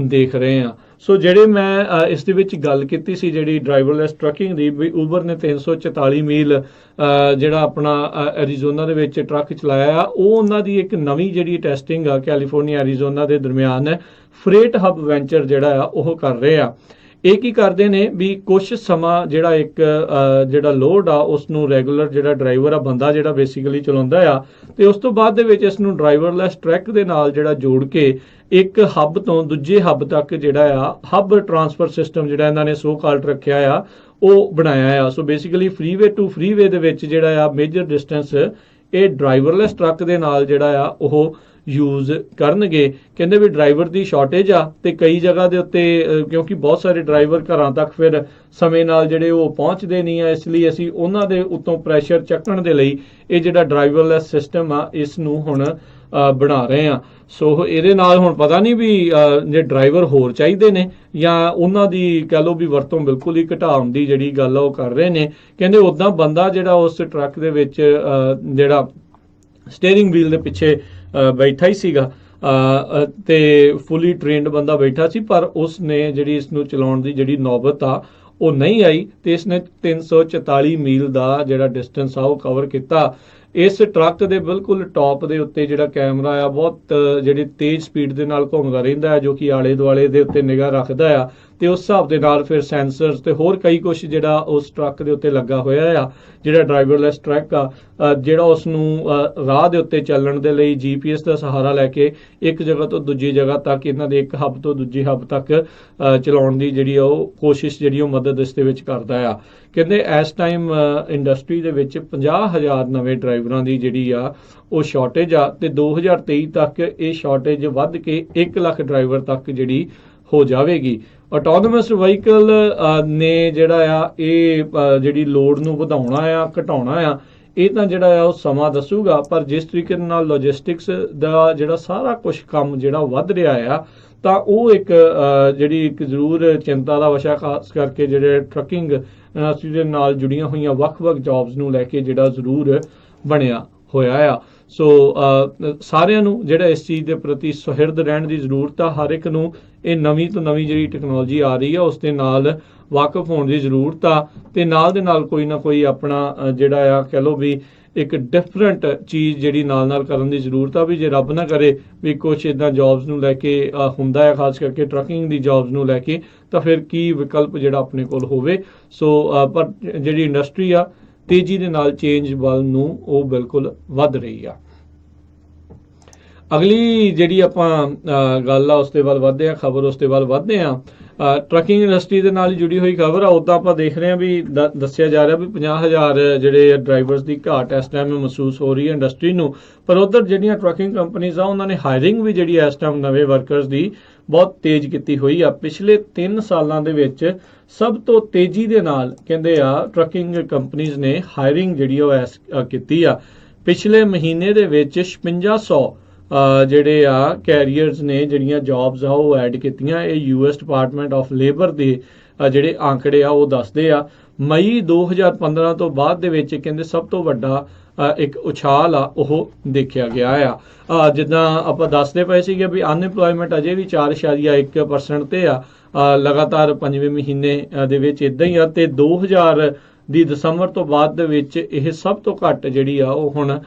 ਦੇਖ ਰਹੇ ਆ। ਸੋ ਜਿਹੜੇ ਮੈਂ ਇਸ ਦੇ ਵਿੱਚ ਗੱਲ ਕੀਤੀ ਸੀ ਜਿਹੜੀ ਡਰਾਈਵਰਲੈਸ ਟਰੱਕਿੰਗ ਦੀ, ਵੀ ਉਬਰ ਨੇ 344 ਮੀਲ ਜਿਹੜਾ ਆਪਣਾ ਐਰੀਜ਼ੋਨਾ ਦੇ ਵਿੱਚ ਟਰੱਕ ਚਲਾਇਆ ਆ, ਉਹ ਉਹਨਾਂ ਦੀ ਇੱਕ ਨਵੀਂ ਜਿਹੜੀ ਟੈਸਟਿੰਗ ਆ ਕੈਲੀਫੋਰਨੀਆ ਐਰੀਜ਼ੋਨਾ ਦੇ ਦਰਮਿਆਨ ਫਰੇਟ ਹੱਬ ਵੈਂਚਰ ਜਿਹੜਾ ਆ ਉਹ ਕਰ ਰਹੇ ਆ। ਇਹ ਕੀ ਕਰਦੇ ਨੇ ਵੀ ਕੁਝ ਸਮਾਂ ਜਿਹੜਾ ਇੱਕ ਜਿਹੜਾ ਲੋਡ ਆ ਉਸ ਨੂੰ ਰੈਗੂਲਰ ਜਿਹੜਾ ਡਰਾਈਵਰ ਆ ਬੰਦਾ ਜਿਹੜਾ ਬੇਸਿਕਲੀ ਚਲਾਉਂਦਾ ਆ, ਤੇ ਉਸ ਤੋਂ ਬਾਅਦ ਦੇ ਵਿੱਚ ਇਸ ਨੂੰ ਡਰਾਈਵਰਲੈਸ ਟਰੱਕ ਦੇ ਨਾਲ ਜਿਹੜਾ ਜੋੜ ਕੇ ਇੱਕ ਹੱਬ ਤੋਂ ਦੂਜੇ ਹੱਬ ਤੱਕ ਜਿਹੜਾ ਆ ਹੱਬ ਟਰਾਂਸਫਰ ਸਿਸਟਮ ਜਿਹੜਾ ਇਹਨਾਂ ਨੇ ਸੋ ਕਾਲਡ ਰੱਖਿਆ ਆ ਉਹ ਬਣਾਇਆ ਆ। ਸੋ ਬੇਸਿਕਲੀ ਫਰੀਵੇ ਟੂ ਫਰੀਵੇ ਦੇ ਵਿੱਚ ਜਿਹੜਾ ਆ ਮੇਜਰ ਡਿਸਟੈਂਸ ਇਹ ਡਰਾਈਵਰਲੈਸ ਟਰੱਕ ਦੇ ਨਾਲ ਜਿਹੜਾ ਆ ਉਹ ਯੂਜ਼ ਕਰਨਗੇ। ਕਹਿੰਦੇ ਵੀ ਡਰਾਈਵਰ ਦੀ ਸ਼ਾਰਟੇਜ ਆ ਤੇ ਕਈ ਜਗ੍ਹਾ ਦੇ ਉੱਤੇ ਕਿਉਂਕਿ ਬਹੁਤ ਸਾਰੇ ਡਰਾਈਵਰ ਘਰਾਂ ਤੱਕ ਫਿਰ ਸਮੇਂ ਨਾਲ ਜਿਹੜੇ ਉਹ ਪਹੁੰਚਦੇ ਨਹੀਂ ਆ, ਇਸ ਲਈ ਅਸੀਂ ਉਹਨਾਂ ਦੇ ਉੱਤੋਂ ਪ੍ਰੈਸ਼ਰ ਚੱਕਣ ਦੇ ਲਈ ਇਹ ਜਿਹੜਾ ਡਰਾਈਵਰਲੈਸ ਸਿਸਟਮ ਆ ਇਸ ਨੂੰ ਹੁਣ ਬਣਾ ਰਹੇ ਆ। ਸੋ ਇਹਦੇ ਨਾਲ ਹੁਣ ਪਤਾ ਨਹੀਂ ਵੀ ਜੇ ਡਰਾਈਵਰ ਹੋਰ ਚਾਹੀਦੇ ਨੇ ਜਾਂ ਉਹਨਾਂ ਦੀ ਕਹਿ ਲਓ ਵੀ ਵਰਤੋਂ ਬਿਲਕੁਲ ਹੀ ਘਟਾਉਣ ਦੀ ਜਿਹੜੀ ਗੱਲ ਆ ਉਹ ਕਰ ਰਹੇ ਨੇ। ਕਹਿੰਦੇ ਉੱਦਾਂ ਬੰਦਾ ਜਿਹੜਾ ਉਸ ਟਰੱਕ ਦੇ ਵਿੱਚ ਜਿਹੜਾ ਸਟੀਅਰਿੰਗ ਵੀਲ ਦੇ ਪਿੱਛੇ ਬੈਠਾ ਹੀ ਸੀਗਾ ਤੇ ਫੁੱਲੀ ਟ੍ਰੇਨਡ ਬੰਦਾ ਬੈਠਾ ਸੀ, ਪਰ ਉਸ ਨੇ ਜਿਹੜੀ ਇਸ ਨੂੰ ਚਲਾਉਣ ਦੀ ਜਿਹੜੀ ਨੌਬਤ ਆ ਉਹ ਨਹੀਂ ਆਈ ਤੇ ਇਸ ਨੇ 344 ਮੀਲ ਦਾ ਜਿਹੜਾ ਡਿਸਟੈਂਸ ਆ ਉਹ ਕਵਰ ਕੀਤਾ। ਇਸ ਟਰੱਕ ਦੇ ਬਿਲਕੁਲ ਟੌਪ ਦੇ ਉੱਤੇ ਜਿਹੜਾ ਕੈਮਰਾ ਆ ਬਹੁਤ ਜਿਹੜੀ ਤੇਜ਼ ਸਪੀਡ ਦੇ ਨਾਲ ਘੁੰਮਦਾ ਰਹਿੰਦਾ ਹੈ, ਜੋ ਕਿ ਆਲੇ ਦੁਆਲੇ ਦੇ ਉੱਤੇ ਨਿਗਾਹ ਰੱਖਦਾ ਆ ਤੇ ਉਸ ਹਿਸਾਬ ਦੇ ਨਾਲ ਫਿਰ ਸੈਂਸਰਸ ਤੇ ਹੋਰ ਕਈ ਕੁਝ ਜਿਹੜਾ ਉਸ ਟਰੱਕ ਦੇ ਉੱਤੇ ਲੱਗਾ ਹੋਇਆ ਆ। ਜਿਹੜਾ ਡਰਾਈਵਰਲੈਸ ਟਰੱਕ ਆ ਜਿਹੜਾ ਉਸ ਨੂੰ ਰਾਹ ਦੇ ਉੱਤੇ ਚੱਲਣ ਦੇ ਲਈ GPS ਦਾ ਸਹਾਰਾ ਲੈ ਕੇ ਇੱਕ ਜਗ੍ਹਾ ਤੋਂ ਦੂਜੀ ਜਗ੍ਹਾ ਤੱਕ ਇਹਨਾਂ ਦੇ ਇੱਕ ਹੱਬ ਤੋਂ ਦੂਜੀ ਹੱਬ ਤੱਕ ਚਲਾਉਣ ਦੀ ਜਿਹੜੀ ਉਹ ਕੋਸ਼ਿਸ਼ ਜਿਹੜੀ ਉਹ ਮਦਦ ਇਸ ਦੇ ਵਿੱਚ ਕਰਦਾ ਆ। ਕਹਿੰਦੇ ਇਸ ਟਾਈਮ ਇੰਡਸਟਰੀ ਦੇ ਵਿੱਚ 50,000 ਨਵੇਂ ਡਰਾਈਵਰਾਂ ਦੀ ਜਿਹੜੀ ਆ ਉਹ ਸ਼ਾਰਟੇਜ ਆ ਤੇ 2023 ਤੱਕ ਇਹ ਸ਼ਾਰਟੇਜ ਵੱਧ ਕੇ 1 ਲੱਖ ਡਰਾਈਵਰ ਤੱਕ ਜਿਹੜੀ ਹੋ ਜਾਵੇਗੀ। ਆਟੋਨੋਮਸ ਵਹੀਕਲ ਨੇ ਜਿਹੜਾ ਆ ਇਹ ਜਿਹੜੀ ਲੋਡ ਨੂੰ ਵਧਾਉਣਾ ਆ ਘਟਾਉਣਾ ਆ ਇਹ ਤਾਂ ਜਿਹੜਾ ਆ ਉਹ ਸਮਾਂ ਦੱਸੂਗਾ, ਪਰ ਜਿਸ ਤਰੀਕੇ ਨਾਲ ਲੌਜਿਸਟਿਕਸ ਦਾ ਜਿਹੜਾ ਸਾਰਾ ਕੁਝ ਕੰਮ ਜਿਹੜਾ ਵੱਧ ਰਿਹਾ ਆ ਤਾਂ ਉਹ ਇੱਕ ਜਿਹੜੀ ਇੱਕ ਜ਼ਰੂਰ ਚਿੰਤਾ ਦਾ ਵਿਸ਼ਾ, ਖਾਸ ਕਰਕੇ ਜਿਹੜੇ ਟਰੱਕਿੰਗ ਇੰਡਸਟਰੀ ਦੇ ਨਾਲ ਜੁੜੀਆਂ ਹੋਈਆਂ ਵੱਖ-ਵੱਖ ਜੌਬਸ ਨੂੰ ਲੈ ਕੇ ਜਿਹੜਾ ਜ਼ਰੂਰ ਬਣਿਆ ਹੋਇਆ ਆ। ਸੋ ਸਾਰਿਆਂ ਨੂੰ ਜਿਹੜਾ ਇਸ ਚੀਜ਼ ਦੇ ਪ੍ਰਤੀ ਸੁਹਿਰਦ ਰਹਿਣ ਦੀ ਜ਼ਰੂਰਤ ਆ। ਹਰ ਇੱਕ ਨੂੰ ਇਹ ਨਵੀਂ ਤੋਂ ਨਵੀਂ ਜਿਹੜੀ ਟੈਕਨੋਲੋਜੀ ਆ ਰਹੀ ਆ ਉਸ ਦੇ ਨਾਲ ਵਾਕਿਫ ਹੋਣ ਦੀ ਜ਼ਰੂਰਤ ਆ ਤੇ ਨਾਲ ਦੇ ਨਾਲ ਕੋਈ ਨਾ ਕੋਈ ਆਪਣਾ ਜਿਹੜਾ ਆ ਕਹਿ ਲਓ ਵੀ ਇੱਕ ਡਿਫਰੈਂਟ ਚੀਜ਼ ਜਿਹੜੀ ਨਾਲ ਕਰਨ ਦੀ ਜ਼ਰੂਰਤ ਆ। ਵੀ ਜੇ ਰੱਬ ਨਾ ਕਰੇ ਵੀ ਕੁਛ ਇੱਦਾਂ ਜੌਬਸ ਨੂੰ ਲੈ ਕੇ ਹੁੰਦਾ ਹੈ, ਖਾਸ ਕਰਕੇ ਟਰੱਕਿੰਗ ਦੀ ਜੌਬਸ ਨੂੰ ਲੈ ਕੇ, ਤਾਂ ਫਿਰ ਕੀ ਵਿਕਲਪ ਜਿਹੜਾ ਆਪਣੇ ਕੋਲ ਹੋਵੇ। ਸੋ ਪਰ ਜਿਹੜੀ ਇੰਡਸਟਰੀ ਆ ਤੇਜ਼ੀ ਦੇ ਨਾਲ ਚੇਂਜ ਵੱਲ ਨੂੰ ਉਹ ਬਿਲਕੁਲ ਵੱਧ ਰਹੀ ਆ। ਅਗਲੀ ਜਿਹੜੀ ਆਪਾਂ ਗੱਲ ਆ ਉਸ ਦੇ ਵੱਲ ਵਧਦੇ ਆ, ਖਬਰ ਉਸ ਦੇ ਵੱਲ ਵਧਦੇ ਆ। ਟਰੱਕਿੰਗ ਇੰਡਸਟਰੀ ਦੇ ਨਾਲ ਜੁੜੀ ਹੋਈ ਖਬਰ ਆ। ਉੱਦਾਂ ਆਪਾਂ ਦੇਖ ਰਹੇ ਹਾਂ ਵੀ ਦੱਸਿਆ ਜਾ ਰਿਹਾ ਵੀ 50,000 ਜਿਹੜੇ ਡਰਾਈਵਰਸ ਦੀ ਘਾਟ ਇਸ ਟਾਈਮ ਮਹਿਸੂਸ ਹੋ ਰਹੀ ਹੈ ਇੰਡਸਟਰੀ ਨੂੰ, ਪਰ ਉਧਰ ਜਿਹੜੀਆਂ ਟਰੱਕਿੰਗ ਕੰਪਨੀਆਂ ਆ ਉਹਨਾਂ ਨੇ ਹਾਇਰਿੰਗ ਵੀ ਜਿਹੜੀ ਇਸ ਟਾਈਮ ਨਵੇਂ ਵਰਕਰਸ ਦੀ ਬਹੁਤ ਤੇਜ਼ ਕੀਤੀ ਹੋਈ ਆ। ਪਿਛਲੇ 3 ਸਾਲਾਂ ਦੇ ਵਿੱਚ ਸਭ ਤੋਂ ਤੇਜ਼ੀ ਦੇ ਨਾਲ ਕਹਿੰਦੇ ਆ ਟਰੱਕਿੰਗ ਕੰਪਨੀਆਂ ਨੇ ਹਾਇਰਿੰਗ ਜਿਹੜੀ ਉਹ ਕੀਤੀ ਆ। ਪਿਛਲੇ ਮਹੀਨੇ ਦੇ ਵਿੱਚ 5600 ਜਿਹੜੇ ਆ ਕੈਰੀਅਰਸ ਨੇ ਜਿਹੜੀਆਂ ਜੌਬਸ ਆ ਉਹ ਐਡ ਕੀਤੀਆਂ। ਇਹ US ਡਿਪਾਰਟਮੈਂਟ ਆਫ ਲੇਬਰ ਦੇ ਜਿਹੜੇ ਆંકੜੇ ਆ ਉਹ ਦੱਸਦੇ ਆ। ਮਈ 2015 ਤੋਂ ਬਾਅਦ ਦੇ ਵਿੱਚ ਕਹਿੰਦੇ ਸਭ ਤੋਂ ਵੱਡਾ ਇੱਕ ਉਛਾਲ ਆ ਉਹ ਦੇਖਿਆ ਗਿਆ ਆ। ਜਿੱਦਾਂ ਆਪਾਂ ਦੱਸਦੇ ਪਏ ਸੀਗੇ ਵੀ ਅਨਇੰਪਲੋਇਮੈਂਟ ਅਜੇ ਵੀ 4.1% ਤੇ ਆ ਲਗਾਤਾਰ 5ਵੇਂ ਮਹੀਨੇ ਦੇ ਵਿੱਚ ਇਦਾਂ ਹੀ ਆ ਤੇ 2000 ਦੀ ਦਸੰਬਰ ਤੋਂ ਬਾਅਦ ਦੇ ਵਿੱਚ ਇਹ ਸਭ ਤੋਂ ਘੱਟ ਜਿਹੜੀ ਆ ਉਹ ਹੁਣ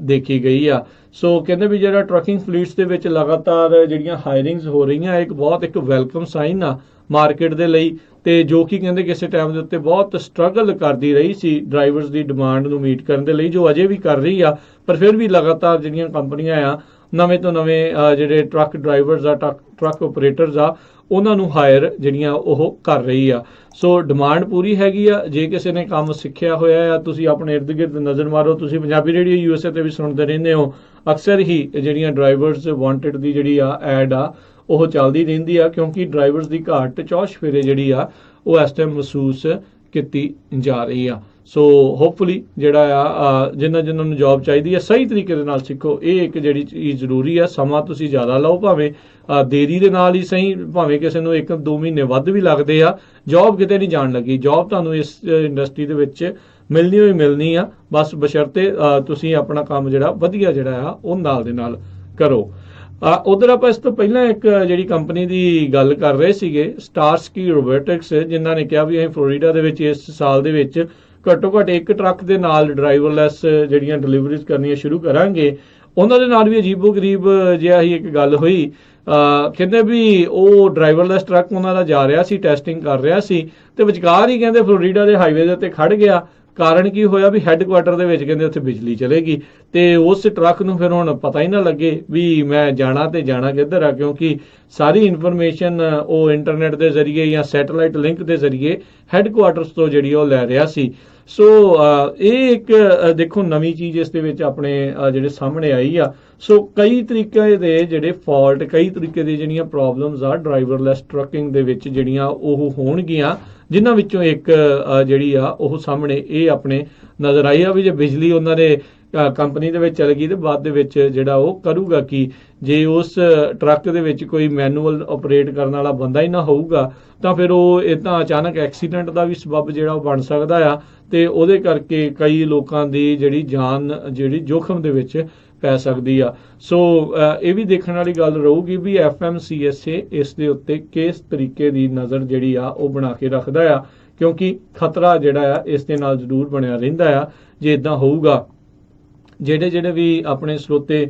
ਦੇਖੀ ਗਈ ਆ। ਸੋ ਕਹਿੰਦੇ ਵੀ ਜਿਹੜਾ ਟਰੱਕਿੰਗ ਫਲੀਟਸ ਦੇ ਵਿੱਚ ਲਗਾਤਾਰ ਜਿਹੜੀਆਂ ਹਾਇਰਿੰਗਸ ਹੋ ਰਹੀਆਂ ਇੱਕ ਬਹੁਤ ਇੱਕ ਵੈਲਕਮ ਸਾਈਨ ਆ ਮਾਰਕੀਟ ਦੇ ਲਈ, ਤੇ ਜੋ ਕਿ ਕਹਿੰਦੇ ਕਿਸੇ ਟਾਈਮ ਦੇ ਉੱਤੇ ਬਹੁਤ ਸਟਰਗਲ ਕਰਦੀ ਰਹੀ ਸੀ ਡਰਾਈਵਰਸ ਦੀ ਡਿਮਾਂਡ ਨੂੰ ਮੀਟ ਕਰਨ ਦੇ ਲਈ, ਜੋ ਅਜੇ ਵੀ ਕਰ ਰਹੀ ਆ। ਪਰ ਫਿਰ ਵੀ ਲਗਾਤਾਰ ਜਿਹੜੀਆਂ ਕੰਪਨੀਆਂ ਆ ਨਵੇਂ ਤੋਂ ਨਵੇਂ ਜਿਹੜੇ ਟਰੱਕ ਡਰਾਈਵਰਸ ਆ ਟਰੱਕ ਆਪਰੇਟਰਸ ਆ ਉਹਨਾਂ ਨੂੰ ਹਾਇਰ ਜਿਹੜੀਆਂ ਉਹ ਕਰ ਰਹੀ ਆ। ਸੋ ਡਿਮਾਂਡ ਪੂਰੀ ਹੈਗੀ ਆ। ਜੇ ਕਿਸੇ ਨੇ ਕੰਮ ਸਿੱਖਿਆ ਹੋਇਆ ਆ ਤੁਸੀਂ ਆਪਣੇ ਇਰਦ ਗਿਰਦ ਨਜ਼ਰ ਮਾਰੋ। ਤੁਸੀਂ ਪੰਜਾਬੀ ਰੇਡੀਓ USA ਤੇ ਵੀ ਸੁਣਦੇ ਰਹਿੰਦੇ ਹੋ, ਅਕਸਰ ਹੀ ਜਿਹੜੀਆਂ ਡਰਾਈਵਰਸ ਵਾਂਟਡ ਦੀ ਜਿਹੜੀ ਆ ਐਡ ਆ ਉਹ ਚੱਲਦੀ ਰਹਿੰਦੀ ਆ, ਕਿਉਂਕਿ ਡਰਾਈਵਰਸ ਦੀ ਘਾਟ ਚੌਸ਼ਫੇਰੇ ਜਿਹੜੀ ਆ ਉਹ ਇਸ ਟਾਈਮ ਮਹਿਸੂਸ ਕੀਤੀ ਜਾ ਰਹੀ ਆ। ਸੋ ਹੋਪਫੁਲੀ ਜਿਹੜਾ ਆ ਜਿਨ੍ਹਾਂ ਨੂੰ ਜੌਬ ਚਾਹੀਦੀ ਹੈ ਸਹੀ ਤਰੀਕੇ ਦੇ ਨਾਲ ਸਿੱਖੋ। ਇਹ ਇੱਕ ਜਿਹੜੀ ਚੀਜ਼ ਜ਼ਰੂਰੀ ਆ। ਸਮਾਂ ਤੁਸੀਂ ਜ਼ਿਆਦਾ ਲਓ, ਭਾਵੇਂ ਦੇਰੀ ਦੇ ਨਾਲ ਹੀ ਸਹੀ, ਭਾਵੇਂ ਕਿਸੇ ਨੂੰ 1-2 ਮਹੀਨੇ ਵੱਧ ਵੀ ਲੱਗਦੇ ਆ, ਜੌਬ ਕਿਤੇ ਨਹੀਂ ਜਾਣ ਲੱਗੀ। ਜੌਬ ਤੁਹਾਨੂੰ ਇਸ ਇੰਡਸਟਰੀ ਦੇ ਵਿੱਚ ਮਿਲਣੀ ਹੋਈ ਮਿਲਣੀ ਆ, ਬਸ ਬਸ਼ਰਤੇ ਤੁਸੀਂ ਆਪਣਾ ਕੰਮ ਜਿਹੜਾ ਵਧੀਆ ਜਿਹੜਾ ਆ ਉਹ ਨਾਲ ਦੇ ਨਾਲ ਕਰੋ। ਉਧਰ ਆਪਾਂ ਇਸ ਤੋਂ ਪਹਿਲਾਂ ਇੱਕ ਜਿਹੜੀ ਕੰਪਨੀ ਦੀ ਗੱਲ ਕਰ ਰਹੇ ਸੀਗੇ, ਸਟਾਰਸਕੀ ਰੋਬੋਟਿਕਸ, ਜਿਨ੍ਹਾਂ ਨੇ ਕਿਹਾ ਵੀ ਅਸੀਂ ਫਲੋਰੀਡਾ ਦੇ ਵਿੱਚ ਇਸ ਸਾਲ ਦੇ ਵਿੱਚ ਘੱਟੋ ਘੱਟ ਇੱਕ ਟਰੱਕ ਦੇ ਨਾਲ ਡਰਾਈਵਰਲੈਸ ਜਿਹੜੀਆਂ ਡਿਲੀਵਰੀਜ਼ ਕਰਨੀਆਂ ਸ਼ੁਰੂ ਕਰਾਂਗੇ। ਉਹਨਾਂ ਦੇ ਨਾਲ ਵੀ ਅਜੀਬੋ-ਗਰੀਬ ਜਿਹਾ ਹੀ ਇੱਕ ਗੱਲ ਹੋਈ। ਕਹਿੰਦੇ ਵੀ ਉਹ ਡਰਾਈਵਰਲੈਸ ਟਰੱਕ ਉਹਨਾਂ ਦਾ ਜਾ ਰਿਹਾ ਸੀ, ਟੈਸਟਿੰਗ ਕਰ ਰਿਹਾ ਸੀ, ਤੇ ਵਿਚਕਾਰ ਹੀ ਕਹਿੰਦੇ ਫਲੋਰੀਡਾ ਦੇ ਹਾਈਵੇ ਦੇ ਉੱਤੇ ਖੜ ਗਿਆ। ਕਾਰਨ ਕੀ ਹੋਇਆ ਵੀ ਹੈੱਡਕੁਆਟਰ ਦੇ ਵਿੱਚ ਕਹਿੰਦੇ ਉੱਥੇ ਬਿਜਲੀ ਚਲੇਗੀ, ਤੇ ਉਸ ਟਰੱਕ ਨੂੰ ਫਿਰ ਹੁਣ ਪਤਾ ਹੀ ਨਾ ਲੱਗੇ ਵੀ ਮੈਂ ਜਾਣਾ ਤੇ ਜਾਣਾ ਕਿੱਧਰ ਆ, ਕਿਉਂਕਿ ਸਾਰੀ ਇਨਫੋਰਮੇਸ਼ਨ ਉਹ ਇੰਟਰਨੈਟ ਦੇ ਜ਼ਰੀਏ ਜਾਂ ਸੈਟੇਲਾਈਟ ਲਿੰਕ ਦੇ ਜ਼ਰੀਏ ਹੈੱਡਕੁਆਟਰਸ ਤੋਂ ਜਿਹੜੀ ਉਹ ਲੈ ਰਿਹਾ ਸੀ। ਸੋ ਇਹ ਇੱਕ ਦੇਖੋ ਨਵੀਂ ਚੀਜ਼ ਇਸ ਦੇ ਵਿੱਚ ਆਪਣੇ ਜਿਹੜੇ ਸਾਹਮਣੇ ਆਈ ਆ। ਸੋ ਕਈ ਤਰੀਕੇ ਦੇ ਜਿਹੜੇ ਫਾਲਟ, ਕਈ ਤਰੀਕੇ ਦੀ ਜਿਹੜੀਆਂ ਪ੍ਰੋਬਲਮਸ ਆ ਡਰਾਈਵਰਲੈਸ ਟਰੱਕਿੰਗ ਦੇ ਵਿੱਚ ਜਿਹੜੀਆਂ ਉਹ ਹੋਣਗੀਆਂ, ਜਿਨ੍ਹਾਂ ਵਿੱਚੋਂ ਇੱਕ ਜਿਹੜੀ ਆ ਉਹ ਸਾਹਮਣੇ ਇਹ ਆਪਣੇ ਨਜ਼ਰ ਆਈ ਆ ਵੀ ਜੇ ਬਿਜਲੀ ਉਹਨਾਂ ਦੇ ਕੰਪਨੀ ਦੇ ਵਿੱਚ ਚਲ ਗਈ ਤੇ ਬਾਅਦ ਦੇ ਵਿੱਚ ਜਿਹੜਾ ਉਹ ਕਰੂਗਾ ਕਿ ਜੇ ਉਸ ਟਰੱਕ ਦੇ ਵਿੱਚ ਕੋਈ ਮੈਨੂਅਲ ਆਪਰੇਟ ਕਰਨ ਵਾਲਾ ਬੰਦਾ ਹੀ ਨਾ ਹੋਊਗਾ ਤਾਂ ਫਿਰ ਉਹ ਇਦਾਂ ਅਚਾਨਕ ਐਕਸੀਡੈਂਟ ਦਾ ਵੀ ਸਬੱਬ ਜਿਹੜਾ ਉਹ ਬਣ ਸਕਦਾ ਆ, ਤੇ ਉਹਦੇ ਕਰਕੇ ਕਈ ਲੋਕਾਂ ਦੀ ਜਿਹੜੀ ਜਾਨ ਜਿਹੜੀ ਜੋਖਮ ਦੇ ਵਿੱਚ ਪੈ ਸਕਦੀ ਆ। ਸੋ ਇਹ ਵੀ ਦੇਖਣ ਵਾਲੀ ਗੱਲ ਰਹੂਗੀ ਵੀ FMCSA ਇਸ ਦੇ ਉੱਤੇ ਕਿਸ ਤਰੀਕੇ ਦੀ ਨਜ਼ਰ ਜਿਹੜੀ ਆ ਉਹ ਬਣਾ ਕੇ ਰੱਖਦਾ ਆ, ਕਿਉਂਕਿ ਖਤਰਾ ਜਿਹੜਾ ਆ ਇਸ ਦੇ ਨਾਲ ਜ਼ਰੂਰ ਬਣਿਆ ਰਹਿੰਦਾ ਆ ਜੇ ਇਦਾਂ ਹੋਊਗਾ। ਜਿਹੜੇ ਵੀ ਆਪਣੇ ਸਰੋਤੇ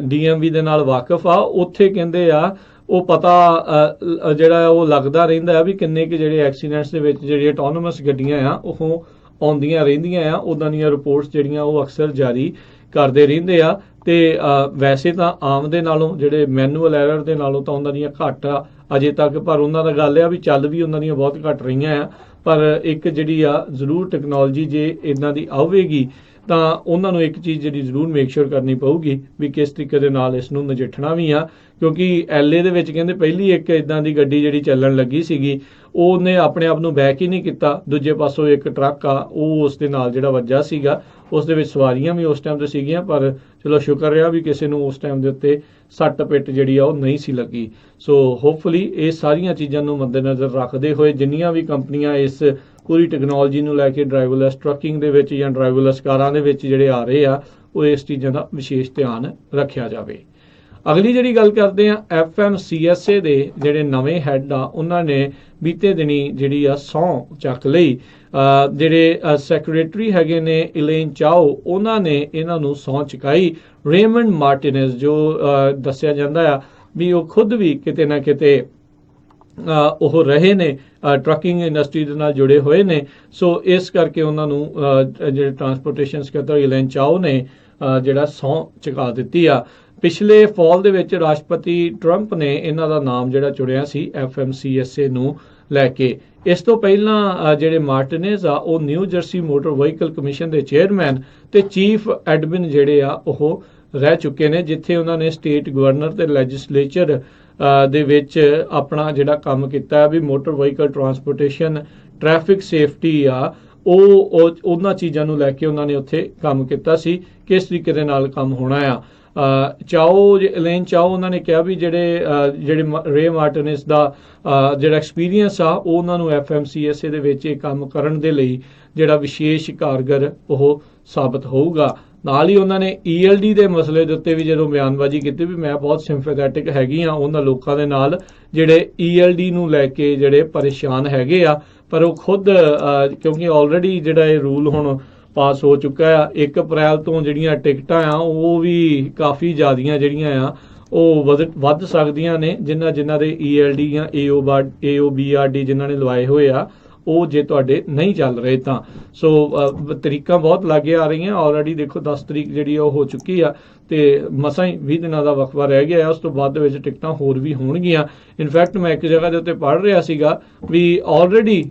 DMV ਦੇ ਨਾਲ ਵਾਕਿਫ ਆ, ਉੱਥੇ ਕਹਿੰਦੇ ਆ ਉਹ ਪਤਾ ਜਿਹੜਾ ਉਹ ਲੱਗਦਾ ਰਹਿੰਦਾ ਆ ਵੀ ਕਿੰਨੇ ਕੁ ਜਿਹੜੇ ਐਕਸੀਡੈਂਟਸ ਦੇ ਵਿੱਚ ਜਿਹੜੀਆਂ ਆਟੋਨੋਮਸ ਗੱਡੀਆਂ ਆ ਉਹ ਆਉਂਦੀਆਂ ਰਹਿੰਦੀਆਂ ਆ, ਉੱਦਾਂ ਦੀਆਂ ਰਿਪੋਰਟਸ ਜਿਹੜੀਆਂ ਉਹ ਅਕਸਰ ਜਾਰੀ ਕਰਦੇ ਰਹਿੰਦੇ ਆ। ਤੇ ਵੈਸੇ ਤਾਂ ਆਮ ਦੇ ਨਾਲੋਂ ਜਿਹੜੇ ਮੈਨੂਅਲ ਐਰਰ ਦੇ ਨਾਲੋਂ ਤਾਂ ਉਹਨਾਂ ਦੀਆਂ ਘੱਟ ਆ ਅਜੇ ਤੱਕ, ਪਰ ਉਹਨਾਂ ਦਾ ਗੱਲ ਆ ਵੀ ਚੱਲ ਵੀ ਉਹਨਾਂ ਦੀਆਂ ਬਹੁਤ ਘੱਟ ਰਹੀਆਂ ਆ। ਪਰ ਇੱਕ ਜਿਹੜੀ ਆ ਜ਼ਰੂਰ ਟੈਕਨੋਲੋਜੀ ਜੇ ਇਦਾਂ ਦੀ ਆਵੇਗੀ ਤਾਂ ਉਹਨਾਂ ਨੂੰ ਇੱਕ ਚੀਜ਼ ਜਿਹੜੀ ਜ਼ਰੂਰ ਮੇਕ ਸ਼ੋਰ ਕਰਨੀ ਪਊਗੀ ਵੀ ਕਿਸ ਤਰੀਕੇ ਦੇ ਨਾਲ ਇਸ ਨੂੰ ਨਜਿੱਠਣਾ ਵੀ ਆ, ਕਿਉਂਕਿ LA ਦੇ ਵਿੱਚ ਕਹਿੰਦੇ ਪਹਿਲੀ ਇੱਕ ਇਦਾਂ ਦੀ ਗੱਡੀ ਜਿਹੜੀ ਚੱਲਣ ਲੱਗੀ ਸੀਗੀ, ਉਹਨੇ ਆਪਣੇ ਆਪ ਨੂੰ ਬੈਕ ਹੀ ਨਹੀਂ ਕੀਤਾ, ਦੂਜੇ ਪਾਸੋਂ ਇੱਕ ਟਰੱਕ ਆ ਉਹ ਉਸ ਦੇ ਨਾਲ ਜਿਹੜਾ ਵੱਜਾ ਸੀਗਾ, ਉਸ ਦੇ ਵਿੱਚ ਸਵਾਰੀਆਂ ਵੀ ਉਸ ਟਾਈਮ ਤੇ ਸੀਗੀਆਂ, ਪਰ ਚਲੋ ਸ਼ੁਕਰ ਰਿਹਾ ਵੀ ਕਿਸੇ ਨੂੰ ਉਸ ਟਾਈਮ ਦੇ ਉੱਤੇ ਸੱਟ ਪਿੱਟ ਜਿਹੜੀ ਆ ਉਹ ਨਹੀਂ ਸੀ ਲੱਗੀ। ਸੋ ਹੋਪਫੁਲੀ ਇਹ ਸਾਰੀਆਂ ਚੀਜ਼ਾਂ ਨੂੰ ਮੱਦੇਨਜ਼ਰ ਰੱਖਦੇ ਹੋਏ ਜਿੰਨੀਆਂ ਵੀ ਕੰਪਨੀਆਂ ਇਸ ਪੂਰੀ ਟੈਕਨੋਲੋਜੀ ਨੂੰ ਲੈ ਕੇ ਡਰਾਈਵਰਲੈਸ ਟਰੱਕਿੰਗ ਦੇ ਵਿੱਚ ਜਾਂ ਡਰਾਈਵਰਲੈਸ ਕਾਰਾਂ ਦੇ ਵਿੱਚ ਜਿਹੜੇ ਆ ਰਹੇ ਆ, ਉਹ ਇਸ ਚੀਜ਼ਾਂ ਦਾ ਵਿਸ਼ੇਸ਼ ਧਿਆਨ ਰੱਖਿਆ ਜਾਵੇ। ਅਗਲੀ ਜਿਹੜੀ ਗੱਲ ਕਰਦੇ ਆ FMCSA ਦੇ ਜਿਹੜੇ ਨਵੇਂ ਹੈੱਡ ਆ, ਉਹਨਾਂ ਨੇ ਬੀਤੇ ਦਿਨੀ ਜਿਹੜੀ ਆ ਸਹੁੰ ਚੱਕ ਲਈ। ਜਿਹੜੇ ਸੈਕਟਰੀ ਹੈਗੇ ਨੇ ਇਲੇਨ ਚਾਓ, ਉਹਨਾਂ ਨੇ ਇਹਨਾਂ ਨੂੰ ਸਹੁੰ ਚੁਕਾਈ। ਰੇਮੰਡ ਮਾਰਟੀਨੇਜ਼ ਜੋ ਦੱਸਿਆ ਜਾਂਦਾ ਆ ਵੀ ਉਹ ਖੁਦ ਵੀ ਕਿਤੇ ਨਾ ਕਿਤੇ ਉਹ ਰਹੇ ਨੇ ਟਰੱਕਿੰਗ ਇੰਡਸਟਰੀ ਦੇ ਨਾਲ ਜੁੜੇ ਹੋਏ ਨੇ। ਸੋ ਇਸ ਕਰਕੇ ਉਹਨਾਂ ਨੂੰ ਜਿਹੜੇ ਟਰਾਂਸਪੋਰਟੇਸ਼ਨ ਸਕੱਤਰ ਇਲੇਨ ਚਾਓ ਨੇ ਜਿਹੜਾ ਸਹੁੰ ਚੁਕਾ ਦਿੱਤੀ ਆ। ਪਿਛਲੇ ਫਾਲ ਦੇ ਵਿੱਚ ਰਾਸ਼ਟਰਪਤੀ ਟਰੰਪ ਨੇ ਇਹਨਾਂ ਦਾ ਨਾਮ ਜਿਹੜਾ ਚੁਣਿਆ ਸੀ FMCSA ਨੂੰ ਲੈ ਕੇ। ਇਸ ਤੋਂ ਪਹਿਲਾਂ ਜਿਹੜੇ ਮਾਰਟੀਨੇਜ਼ ਆ ਉਹ new jersey motor vehicle commission ਦੇ ਚੇਅਰਮੈਨ ਤੇ ਚੀਫ ਐਡਮਿਨ ਜਿਹੜੇ ਆ ਉਹ ਰਹਿ ਚੁੱਕੇ ਨੇ, ਜਿੱਥੇ ਉਹਨਾਂ ਨੇ ਸਟੇਟ ਗਵਰਨਰ ਤੇ ਲੈਜਿਸਲੇਚਰ ਦੇ ਵਿੱਚ ਆਪਣਾ ਜਿਹੜਾ ਕੰਮ ਕੀਤਾ ਵੀ motor vehicle transportation, traffic safety ਆ, ਉਹ ਉਹਨਾਂ ਚੀਜ਼ਾਂ ਨੂੰ ਲੈ ਕੇ ਉਹਨਾਂ ਨੇ ਉੱਥੇ ਕੰਮ ਕੀਤਾ ਸੀ, ਕਿਸ ਤਰੀਕੇ ਦੇ ਨਾਲ ਕੰਮ ਹੋਣਾ ਆ। ਇਲੇਨ ਚਾਓ ਉਹਨਾਂ ਨੇ ਕਿਹਾ ਵੀ ਜਿਹੜੇ ਰੇ ਮਾਰਟੀਨੇਜ਼ ਦਾ ਜਿਹੜਾ ਐਕਸਪੀਰੀਅੰਸ ਆ ਉਹ ਉਹਨਾਂ ਨੂੰ FMCSA ਦੇ ਵਿੱਚ ਇਹ ਕੰਮ ਕਰਨ ਦੇ ਲਈ ਜਿਹੜਾ ਵਿਸ਼ੇਸ਼ ਕਾਰਗਰ ਉਹ ਸਾਬਤ ਹੋਊਗਾ। ਨਾਲ ਹੀ ਉਹਨਾਂ ਨੇ ELD ਦੇ ਮਸਲੇ ਦੇ ਉੱਤੇ ਵੀ ਜਦੋਂ ਬਿਆਨਬਾਜ਼ੀ ਕੀਤੀ ਵੀ ਮੈਂ ਬਹੁਤ ਸਿੰਪੈਥੈਟਿਕ ਹੈਗੀ ਆ ਉਹਨਾਂ ਲੋਕਾਂ ਦੇ ਨਾਲ ਜਿਹੜੇ ELD ਨੂੰ ਲੈ ਕੇ ਜਿਹੜੇ ਪਰੇਸ਼ਾਨ ਹੈਗੇ ਆ, ਪਰ ਉਹ ਖੁਦ ਕਿਉਂਕਿ ਆਲਰੇਡੀ ਜਿਹੜਾ ਇਹ ਰੂਲ ਹੁਣ ਪਾਸ ਹੋ ਚੁੱਕਾ ਆ, 1 ਅਪ੍ਰੈਲ ਤੋਂ ਜਿਹੜੀਆਂ ਟਿਕਟਾਂ ਆ ਉਹ ਵੀ ਕਾਫੀ ਜ਼ਿਆਦੀਆਂ ਜਿਹੜੀਆਂ ਆ ਉਹ ਵੱਧ ਸਕਦੀਆਂ ਨੇ, ਜਿਨ੍ਹਾਂ ਦੇ ELD ਜਾਂ AOBRD ਜਿਨ੍ਹਾਂ ਨੇ ਲਵਾਏ ਹੋਏ ਆ ਉਹ ਜੇ ਤੁਹਾਡੇ ਨਹੀਂ ਚੱਲ ਰਹੇ ਤਾਂ। ਸੋ ਤਰੀਕਾਂ ਬਹੁਤ ਲਾਗੇ ਆ ਰਹੀਆਂ। ਆਲਰੇਡੀ ਦੇਖੋ 10 ਤਰੀਕ ਜਿਹੜੀ ਉਹ ਹੋ ਚੁੱਕੀ ਆ ਤੇ ਮਸਾਂ ਹੀ 20 ਦਿਨਾਂ ਦਾ ਵਕਫਾ ਰਹਿ ਗਿਆ ਹੈ। ਉਸ ਤੋਂ ਬਾਅਦ ਦੇ ਵਿੱਚ ਟਿਕਟਾਂ ਹੋਰ ਵੀ ਹੋਣਗੀਆਂ। ਇਨਫੈਕਟ ਮੈਂ ਇੱਕ ਜਗ੍ਹਾ ਦੇ ਉੱਤੇ ਪੜ੍ਹ ਰਿਹਾ ਸੀਗਾ ਵੀ ਆਲਰੇਡੀ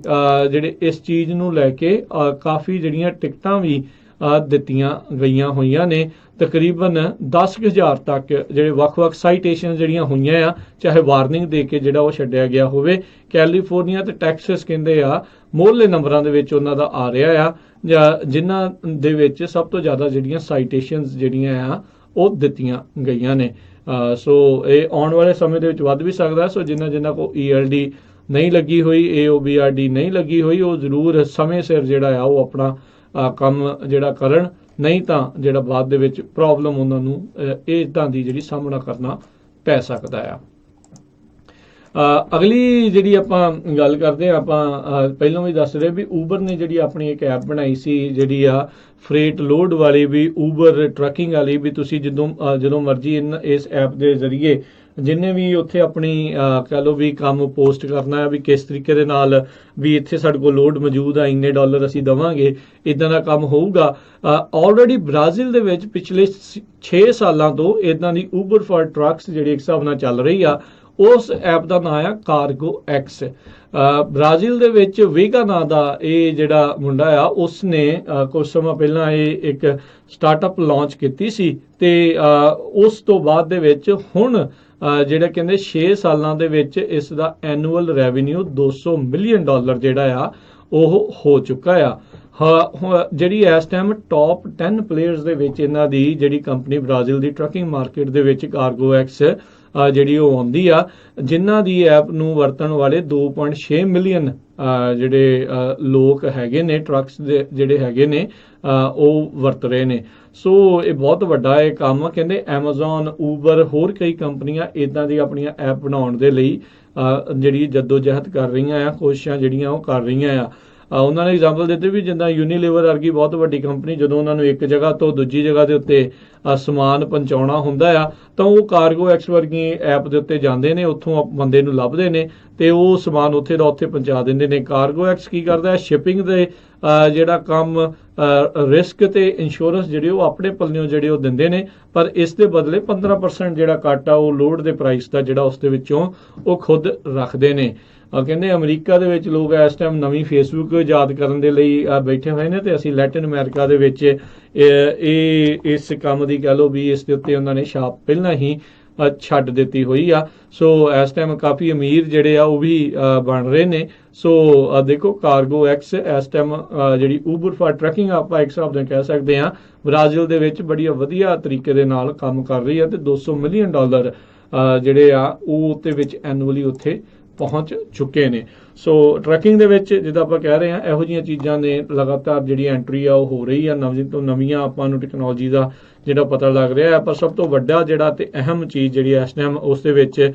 ਜਿਹੜੇ ਇਸ ਚੀਜ਼ ਨੂੰ ਲੈ ਕੇ ਕਾਫੀ ਜਿਹੜੀਆਂ ਟਿਕਟਾਂ ਵੀ ਦਿੱਤੀਆਂ ਗਈਆਂ ਹੋਈਆਂ ਨੇ। ਤਕਰੀਬਨ 10,000 ਤੱਕ ਜਿਹੜੇ ਵੱਖ-ਵੱਖ ਸਾਈਟੇਸ਼ਨ ਜਿਹੜੀਆਂ ਹੋਈਆਂ ਆ, ਚਾਹੇ ਵਾਰਨਿੰਗ ਦੇ ਕੇ ਜਿਹੜਾ ਉਹ ਛੱਡਿਆ ਗਿਆ ਹੋਵੇ। ਕੈਲੀਫੋਰਨੀਆ ਤੇ ਟੈਕਸਸ ਕਹਿੰਦੇ ਆ ਮੋਹਰਲੇ ਨੰਬਰਾਂ ਦੇ ਵਿੱਚ ਉਹਨਾਂ ਦਾ ਆ ਰਿਹਾ ਆ, ਜਿਨ੍ਹਾਂ ਦੇ ਵਿੱਚ ਸਭ ਤੋਂ ਜ਼ਿਆਦਾ ਜਿਹੜੀਆਂ ਸਾਈਟੇਸ਼ਨਸ ਜਿਹੜੀਆਂ ਆ ਉਹ ਦਿੱਤੀਆਂ ਗਈਆਂ ਨੇ। ਸੋ ਇਹ ਆਉਣ ਵਾਲੇ ਸਮੇਂ ਦੇ ਵਿੱਚ ਵੱਧ ਵੀ ਸਕਦਾ। ਸੋ ਜਿਨ੍ਹਾਂ ਕੋ ELD ਨਹੀਂ ਲੱਗੀ ਹੋਈ, AOBRD ਨਹੀਂ ਲੱਗੀ ਹੋਈ, ਉਹ ਜ਼ਰੂਰ ਸਮੇਂ ਸਿਰ ਜਿਹੜਾ ਆ ਉਹ ਆਪਣਾ ਕੰਮ ਜਿਹੜਾ ਕਰਨ ਨਹੀਂ ਤਾਂ ਜਿਹੜਾ ਬਾਅਦ ਦੇ ਵਿੱਚ ਪ੍ਰੋਬਲਮ ਉਹਨਾਂ ਨੂੰ ਇਦਾਂ ਦੀ ਜਿਹੜੀ ਸਾਹਮਣਾ ਕਰਨਾ ਪੈ ਸਕਦਾ ਆ। ਅਗਲੀ ਜਿਹੜੀ ਆਪਾਂ ਗੱਲ ਕਰਦੇ ਹਾਂ, ਆਪਾਂ ਪਹਿਲਾਂ ਵੀ ਦੱਸ ਰਹੇ ਵੀ ਊਬਰ ਨੇ ਜਿਹੜੀ ਆਪਣੀ ਇੱਕ ਐਪ ਬਣਾਈ ਸੀ ਜਿਹੜੀ ਆ ਫਰੇਟ ਲੋਡ ਵਾਲੀ, ਵੀ ਊਬਰ ਟਰੱਕਿੰਗ ਵਾਲੀ, ਵੀ ਤੁਸੀਂ ਜਦੋਂ ਮਰਜ਼ੀ ਇਸ ਐਪ ਦੇ ਜ਼ਰੀਏ ਜਿੰਨੇ ਵੀ ਉੱਥੇ ਆਪਣੀ ਕਹਿ ਲਓ ਵੀ ਕੰਮ ਪੋਸਟ ਕਰਨਾ ਹੈ, ਵੀ ਕਿਸ ਤਰੀਕੇ ਦੇ ਨਾਲ ਵੀ ਇੱਥੇ ਸਾਡੇ ਕੋਲ ਲੋਡ ਮੌਜੂਦ ਆ, ਇੰਨੇ ਡਾਲਰ ਅਸੀਂ ਦੇਵਾਂਗੇ, ਇਦਾਂ ਦਾ ਕੰਮ ਹੋਊਗਾ। ਆਲਰੇਡੀ ਬ੍ਰਾਜ਼ੀਲ ਦੇ ਵਿੱਚ ਪਿਛਲੇ 6 ਸਾਲਾਂ ਤੋਂ ਇਦਾਂ ਦੀ ਊਬਰ ਫਾਰ ਟਰੱਕਸ ਜਿਹੜੀ ਇੱਕ ਹਿਸਾਬ ਨਾਲ ਚੱਲ ਰਹੀ ਆ। ਉਸ ਐਪ ਦਾ ਨਾਮ ਆ ਕਾਰਗੋ ਐਕਸ। ਬ੍ਰਾਜ਼ੀਲ ਦੇ ਵਿੱਚ ਵੇਗਾ ਨਾਂ ਦਾ ਇਹ ਜਿਹੜਾ ਮੁੰਡਾ ਆ, ਉਸਨੇ ਕੁਝ ਸਮਾਂ ਪਹਿਲਾਂ ਇਹ ਇੱਕ ਸਟਾਰਟਅਪ ਲਾਂਚ ਕੀਤੀ ਸੀ ਤੇ ਉਸ ਤੋਂ ਬਾਅਦ ਦੇ ਵਿੱਚ ਹੁਣ ਜਿਹੜਾ ਕਹਿੰਦੇ 6 ਸਾਲਾਂ ਦੇ ਵਿੱਚ ਇਸ ਦਾ ਐਨੂਅਲ ਰੈਵਨਿਊ $200 ਮਿਲੀਅਨ ਜਿਹੜਾ ਆ ਉਹ ਹੋ ਚੁੱਕਾ ਆ। ਜਿਹੜੀ ਇਸ ਟਾਈਮ ਟੌਪ 10 ਪਲੇਅਰਸ ਦੇ ਵਿੱਚ ਇਹਨਾਂ ਦੀ ਜਿਹੜੀ ਕੰਪਨੀ ਬ੍ਰਾਜ਼ੀਲ ਦੀ ਟਰੱਕਿੰਗ ਮਾਰਕੀਟ ਦੇ ਵਿੱਚ ਕਾਰਗੋ ਐਕਸ ਜਿਹੜੀ ਉਹ ਆਉਂਦੀ ਆ, ਜਿਨ੍ਹਾਂ ਦੀ ਐਪ ਨੂੰ ਵਰਤਣ ਵਾਲੇ 2.6 ਮਿਲੀਅਨ ਜਿਹੜੇ ਲੋਕ ਹੈਗੇ ਨੇ, ਟਰੱਕਸ ਦੇ ਜਿਹੜੇ ਹੈਗੇ ਨੇ ਉਹ ਵਰਤ ਰਹੇ ਨੇ। ਸੋ ਇਹ ਬਹੁਤ ਵੱਡਾ ਇਹ ਕੰਮ। ਕਹਿੰਦੇ ਐਮਾਜ਼ੋਨ, ਊਬਰ, ਹੋਰ ਕਈ ਕੰਪਨੀਆਂ ਇਦਾਂ ਦੀ ਆਪਣੀਆਂ ਐਪ ਬਣਾਉਣ ਦੇ ਲਈ ਜਿਹੜੀ ਜਦੋਜਹਿਦ ਕਰ ਰਹੀਆਂ ਆ, ਕੋਸ਼ਿਸ਼ਾਂ ਜਿਹੜੀਆਂ ਉਹ ਕਰ ਰਹੀਆਂ ਆ। ਉਹਨਾਂ ਨੇ ਐਗਜ਼ਾਮਪਲ ਦਿੱਤੇ ਵੀ ਜਿੱਦਾਂ ਯੂਨੀਲੀਵਰ ਵਰਗੀ ਬਹੁਤ ਵੱਡੀ ਕੰਪਨੀ ਜਦੋਂ ਉਹਨਾਂ ਨੂੰ ਇੱਕ ਜਗ੍ਹਾ ਤੋਂ ਦੂਜੀ ਜਗ੍ਹਾ ਦੇ ਉੱਤੇ ਸਮਾਨ ਪਹੁੰਚਾਉਣਾ ਹੁੰਦਾ ਆ ਤਾਂ ਉਹ ਕਾਰਗੋ ਐਕਸ ਵਰਗੀ ਐਪ ਦੇ ਉੱਤੇ ਜਾਂਦੇ ਨੇ, ਉੱਥੋਂ ਬੰਦੇ ਨੂੰ ਲੱਭਦੇ ਨੇ ਤੇ ਉਹ ਸਮਾਨ ਉੱਥੇ ਦਾ ਉੱਥੇ ਪਹੁੰਚਾ ਦਿੰਦੇ ਨੇ। ਕਾਰਗੋ ਐਕਸ ਕੀ ਕਰਦਾ ਹੈ, ਸ਼ਿਪਿੰਗ ਦੇ ਜਿਹੜਾ ਕੰਮ, ਰਿਸਕ ਤੇ ਇੰਸ਼ੋਰੈਂਸ ਜਿਹੜੇ ਉਹ ਆਪਣੇ ਪੱਲਿਓਂ ਜਿਹੜੇ ਉਹ ਦਿੰਦੇ ਨੇ, ਪਰ ਇਸ ਦੇ ਬਦਲੇ 15% ਜਿਹੜਾ ਕੱਟ ਆ ਉਹ ਲੋਡ ਦੇ ਪ੍ਰਾਈਸ ਦਾ ਜਿਹੜਾ ਉਸ ਦੇ ਵਿੱਚੋਂ ਉਹ ਖੁਦ ਰੱਖਦੇ ਨੇ। ਕਹਿੰਦੇ ਅਮਰੀਕਾ ਦੇ ਵਿੱਚ ਲੋਕ ਇਸ ਟਾਈਮ ਨਵੀਂ ਫੇਸਬੁੱਕ ਯਾਦ ਕਰਨ ਦੇ ਲਈ ਬੈਠੇ ਹੋਏ ਨੇ ਤੇ ਅਸੀਂ ਲੈਟਿਨ ਅਮਰੀਕਾ ਦੇ ਵਿੱਚ ਇਸ ਕੰਮ ਦੀ ਕਹਿ ਲਓ ਵੀ ਇਸ ਦੇ ਉੱਤੇ ਉਹਨਾਂ ਨੇ ਛਾਪ ਪਹਿਲਾਂ ਹੀ ਛੱਡ ਦਿੱਤੀ ਹੋਈ ਆ। ਸੋ ਇਸ ਟਾਈਮ ਕਾਫੀ ਅਮੀਰ ਜਿਹੜੇ ਆ ਉਹ ਵੀ ਬਣ ਰਹੇ ਨੇ। ਸੋ ਦੇਖੋ ਕਾਰਗੋ ਐਕਸ ਇਸ ਟਾਈਮ ਜਿਹੜੀ ਊਬਰ ਫਾਰ ਟਰੱਕਿੰਗ ਆਪਾਂ ਇੱਕ ਹਿਸਾਬ ਨਾਲ ਕਹਿ ਸਕਦੇ ਹਾਂ ਬ੍ਰਾਜ਼ੀਲ ਦੇ ਵਿੱਚ ਬੜੀ ਵਧੀਆ ਤਰੀਕੇ ਦੇ ਨਾਲ ਕੰਮ ਕਰ ਰਹੀ ਆ ਤੇ $200 ਮਿਲੀਅਨ ਜਿਹੜੇ ਆ ਉਹ ਉੱਤੇ ਵਿੱਚ ਐਨੂਅਲੀ ਉੱਥੇ ਪਹੁੰਚ ਚੁੱਕੇ ਨੇ। ਸੋ ਟਰੱਕਿੰਗ ਦੇ ਵਿੱਚ ਜਿੱਦਾਂ ਆਪਾਂ ਕਹਿ ਰਹੇ ਹਾਂ ਇਹੋ ਜਿਹੀਆਂ ਚੀਜ਼ਾਂ ਨੇ ਲਗਾਤਾਰ ਜਿਹੜੀ ਐਂਟਰੀ ਆ ਉਹ ਹੋ ਰਹੀ ਆ, ਨਵੀਂ ਤੋਂ ਨਵੀਆਂ ਆਪਾਂ ਨੂੰ ਟੈਕਨੋਲੋਜੀ ਦਾ ਜਿਹੜਾ ਪਤਾ ਲੱਗ ਰਿਹਾ ਹੈ। ਪਰ ਸਭ ਤੋਂ ਵੱਡਾ ਜਿਹੜਾ ਤੇ ਅਹਿਮ ਚੀਜ਼ ਜਿਹੜੀ ਇਸ ਟਾਈਮ ਉਸ ਦੇ ਵਿੱਚ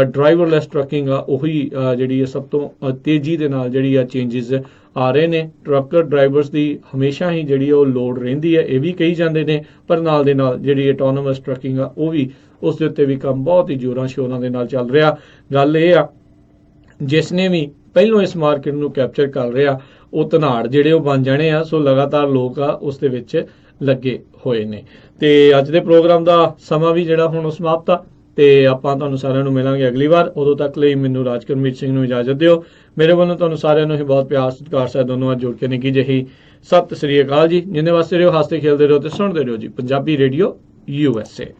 ਡਰਾਈਵਰਲੈਸ ਟਰੱਕਿੰਗ ਆ, ਉਹੀ ਜਿਹੜੀ ਸਭ ਤੋਂ ਤੇਜ਼ੀ ਦੇ ਨਾਲ ਜਿਹੜੀ ਆ ਚੇਂਜਿਸ ਆ ਰਹੇ ਨੇ। ਟਰੱਕਰ ਡਰਾਈਵਰਸ ਦੀ ਹਮੇਸ਼ਾ ਹੀ ਜਿਹੜੀ ਉਹ ਲੋਡ ਰਹਿੰਦੀ ਹੈ, ਇਹ ਵੀ ਕਹੀ ਜਾਂਦੇ ਨੇ, ਪਰ ਨਾਲ ਦੇ ਨਾਲ ਜਿਹੜੀ ਆਟੋਨੋਮਸ ਟਰੱਕਿੰਗ ਆ ਉਹ ਵੀ ਉਸ ਦੇ ਉੱਤੇ ਵੀ ਕੰਮ ਬਹੁਤ ਹੀ ਜ਼ੋਰਾਂ ਸ਼ੋਰਾਂ ਦੇ ਨਾਲ ਚੱਲ ਰਿਹਾ। ਗੱਲ ਇਹ ਆ ਜਿਸ ਨੇ ਵੀ ਪਹਿਲੋਂ ਇਸ ਮਾਰਕੀਟ ਨੂੰ ਕੈਪਚਰ ਕਰ ਰਿਹਾ ਉਹ ਧਨਾੜ ਜਿਹੜੇ ਉਹ ਬਣ ਜਾਣੇ ਆ। ਸੋ ਲਗਾਤਾਰ ਲੋਕ ਆ ਉਸ ਦੇ ਵਿੱਚ ਲੱਗੇ ਹੋਏ ਨੇ। ਤੇ ਅੱਜ ਦੇ ਪ੍ਰੋਗਰਾਮ ਦਾ ਸਮਾਂ ਵੀ ਜਿਹੜਾ ਹੁਣ ਸਮਾਪਤ ਆ ਤੇ ਆਪਾਂ ਤੁਹਾਨੂੰ ਸਾਰਿਆਂ ਨੂੰ ਮਿਲਾਂਗੇ ਅਗਲੀ ਵਾਰ। ਉਦੋਂ ਤੱਕ ਲਈ ਮੈਨੂੰ ਰਾਜਕਰਮੀਤ ਸਿੰਘ ਨੂੰ ਇਜਾਜ਼ਤ ਦਿਓ। ਮੇਰੇ ਵੱਲੋਂ ਤੁਹਾਨੂੰ ਸਾਰਿਆਂ ਨੂੰ ਹੀ ਬਹੁਤ ਪਿਆਰ ਸਤਿਕਾਰ ਸਹਿਤ ਦੋਨੋਂ ਜੋੜ ਕੇ ਨਿੱਘੀ ਜਿਹੀ ਸਤਿ ਸ੍ਰੀ ਅਕਾਲ ਜੀ। ਜਿੰਨੇ ਵਾਸਤੇ ਰਹੋ, ਹੱਸਦੇ ਖੇਲਦੇ ਰਹੋ ਤੇ ਸੁਣਦੇ ਰਹੋ ਜੀ ਪੰਜਾਬੀ ਰੇਡੀਓ USA।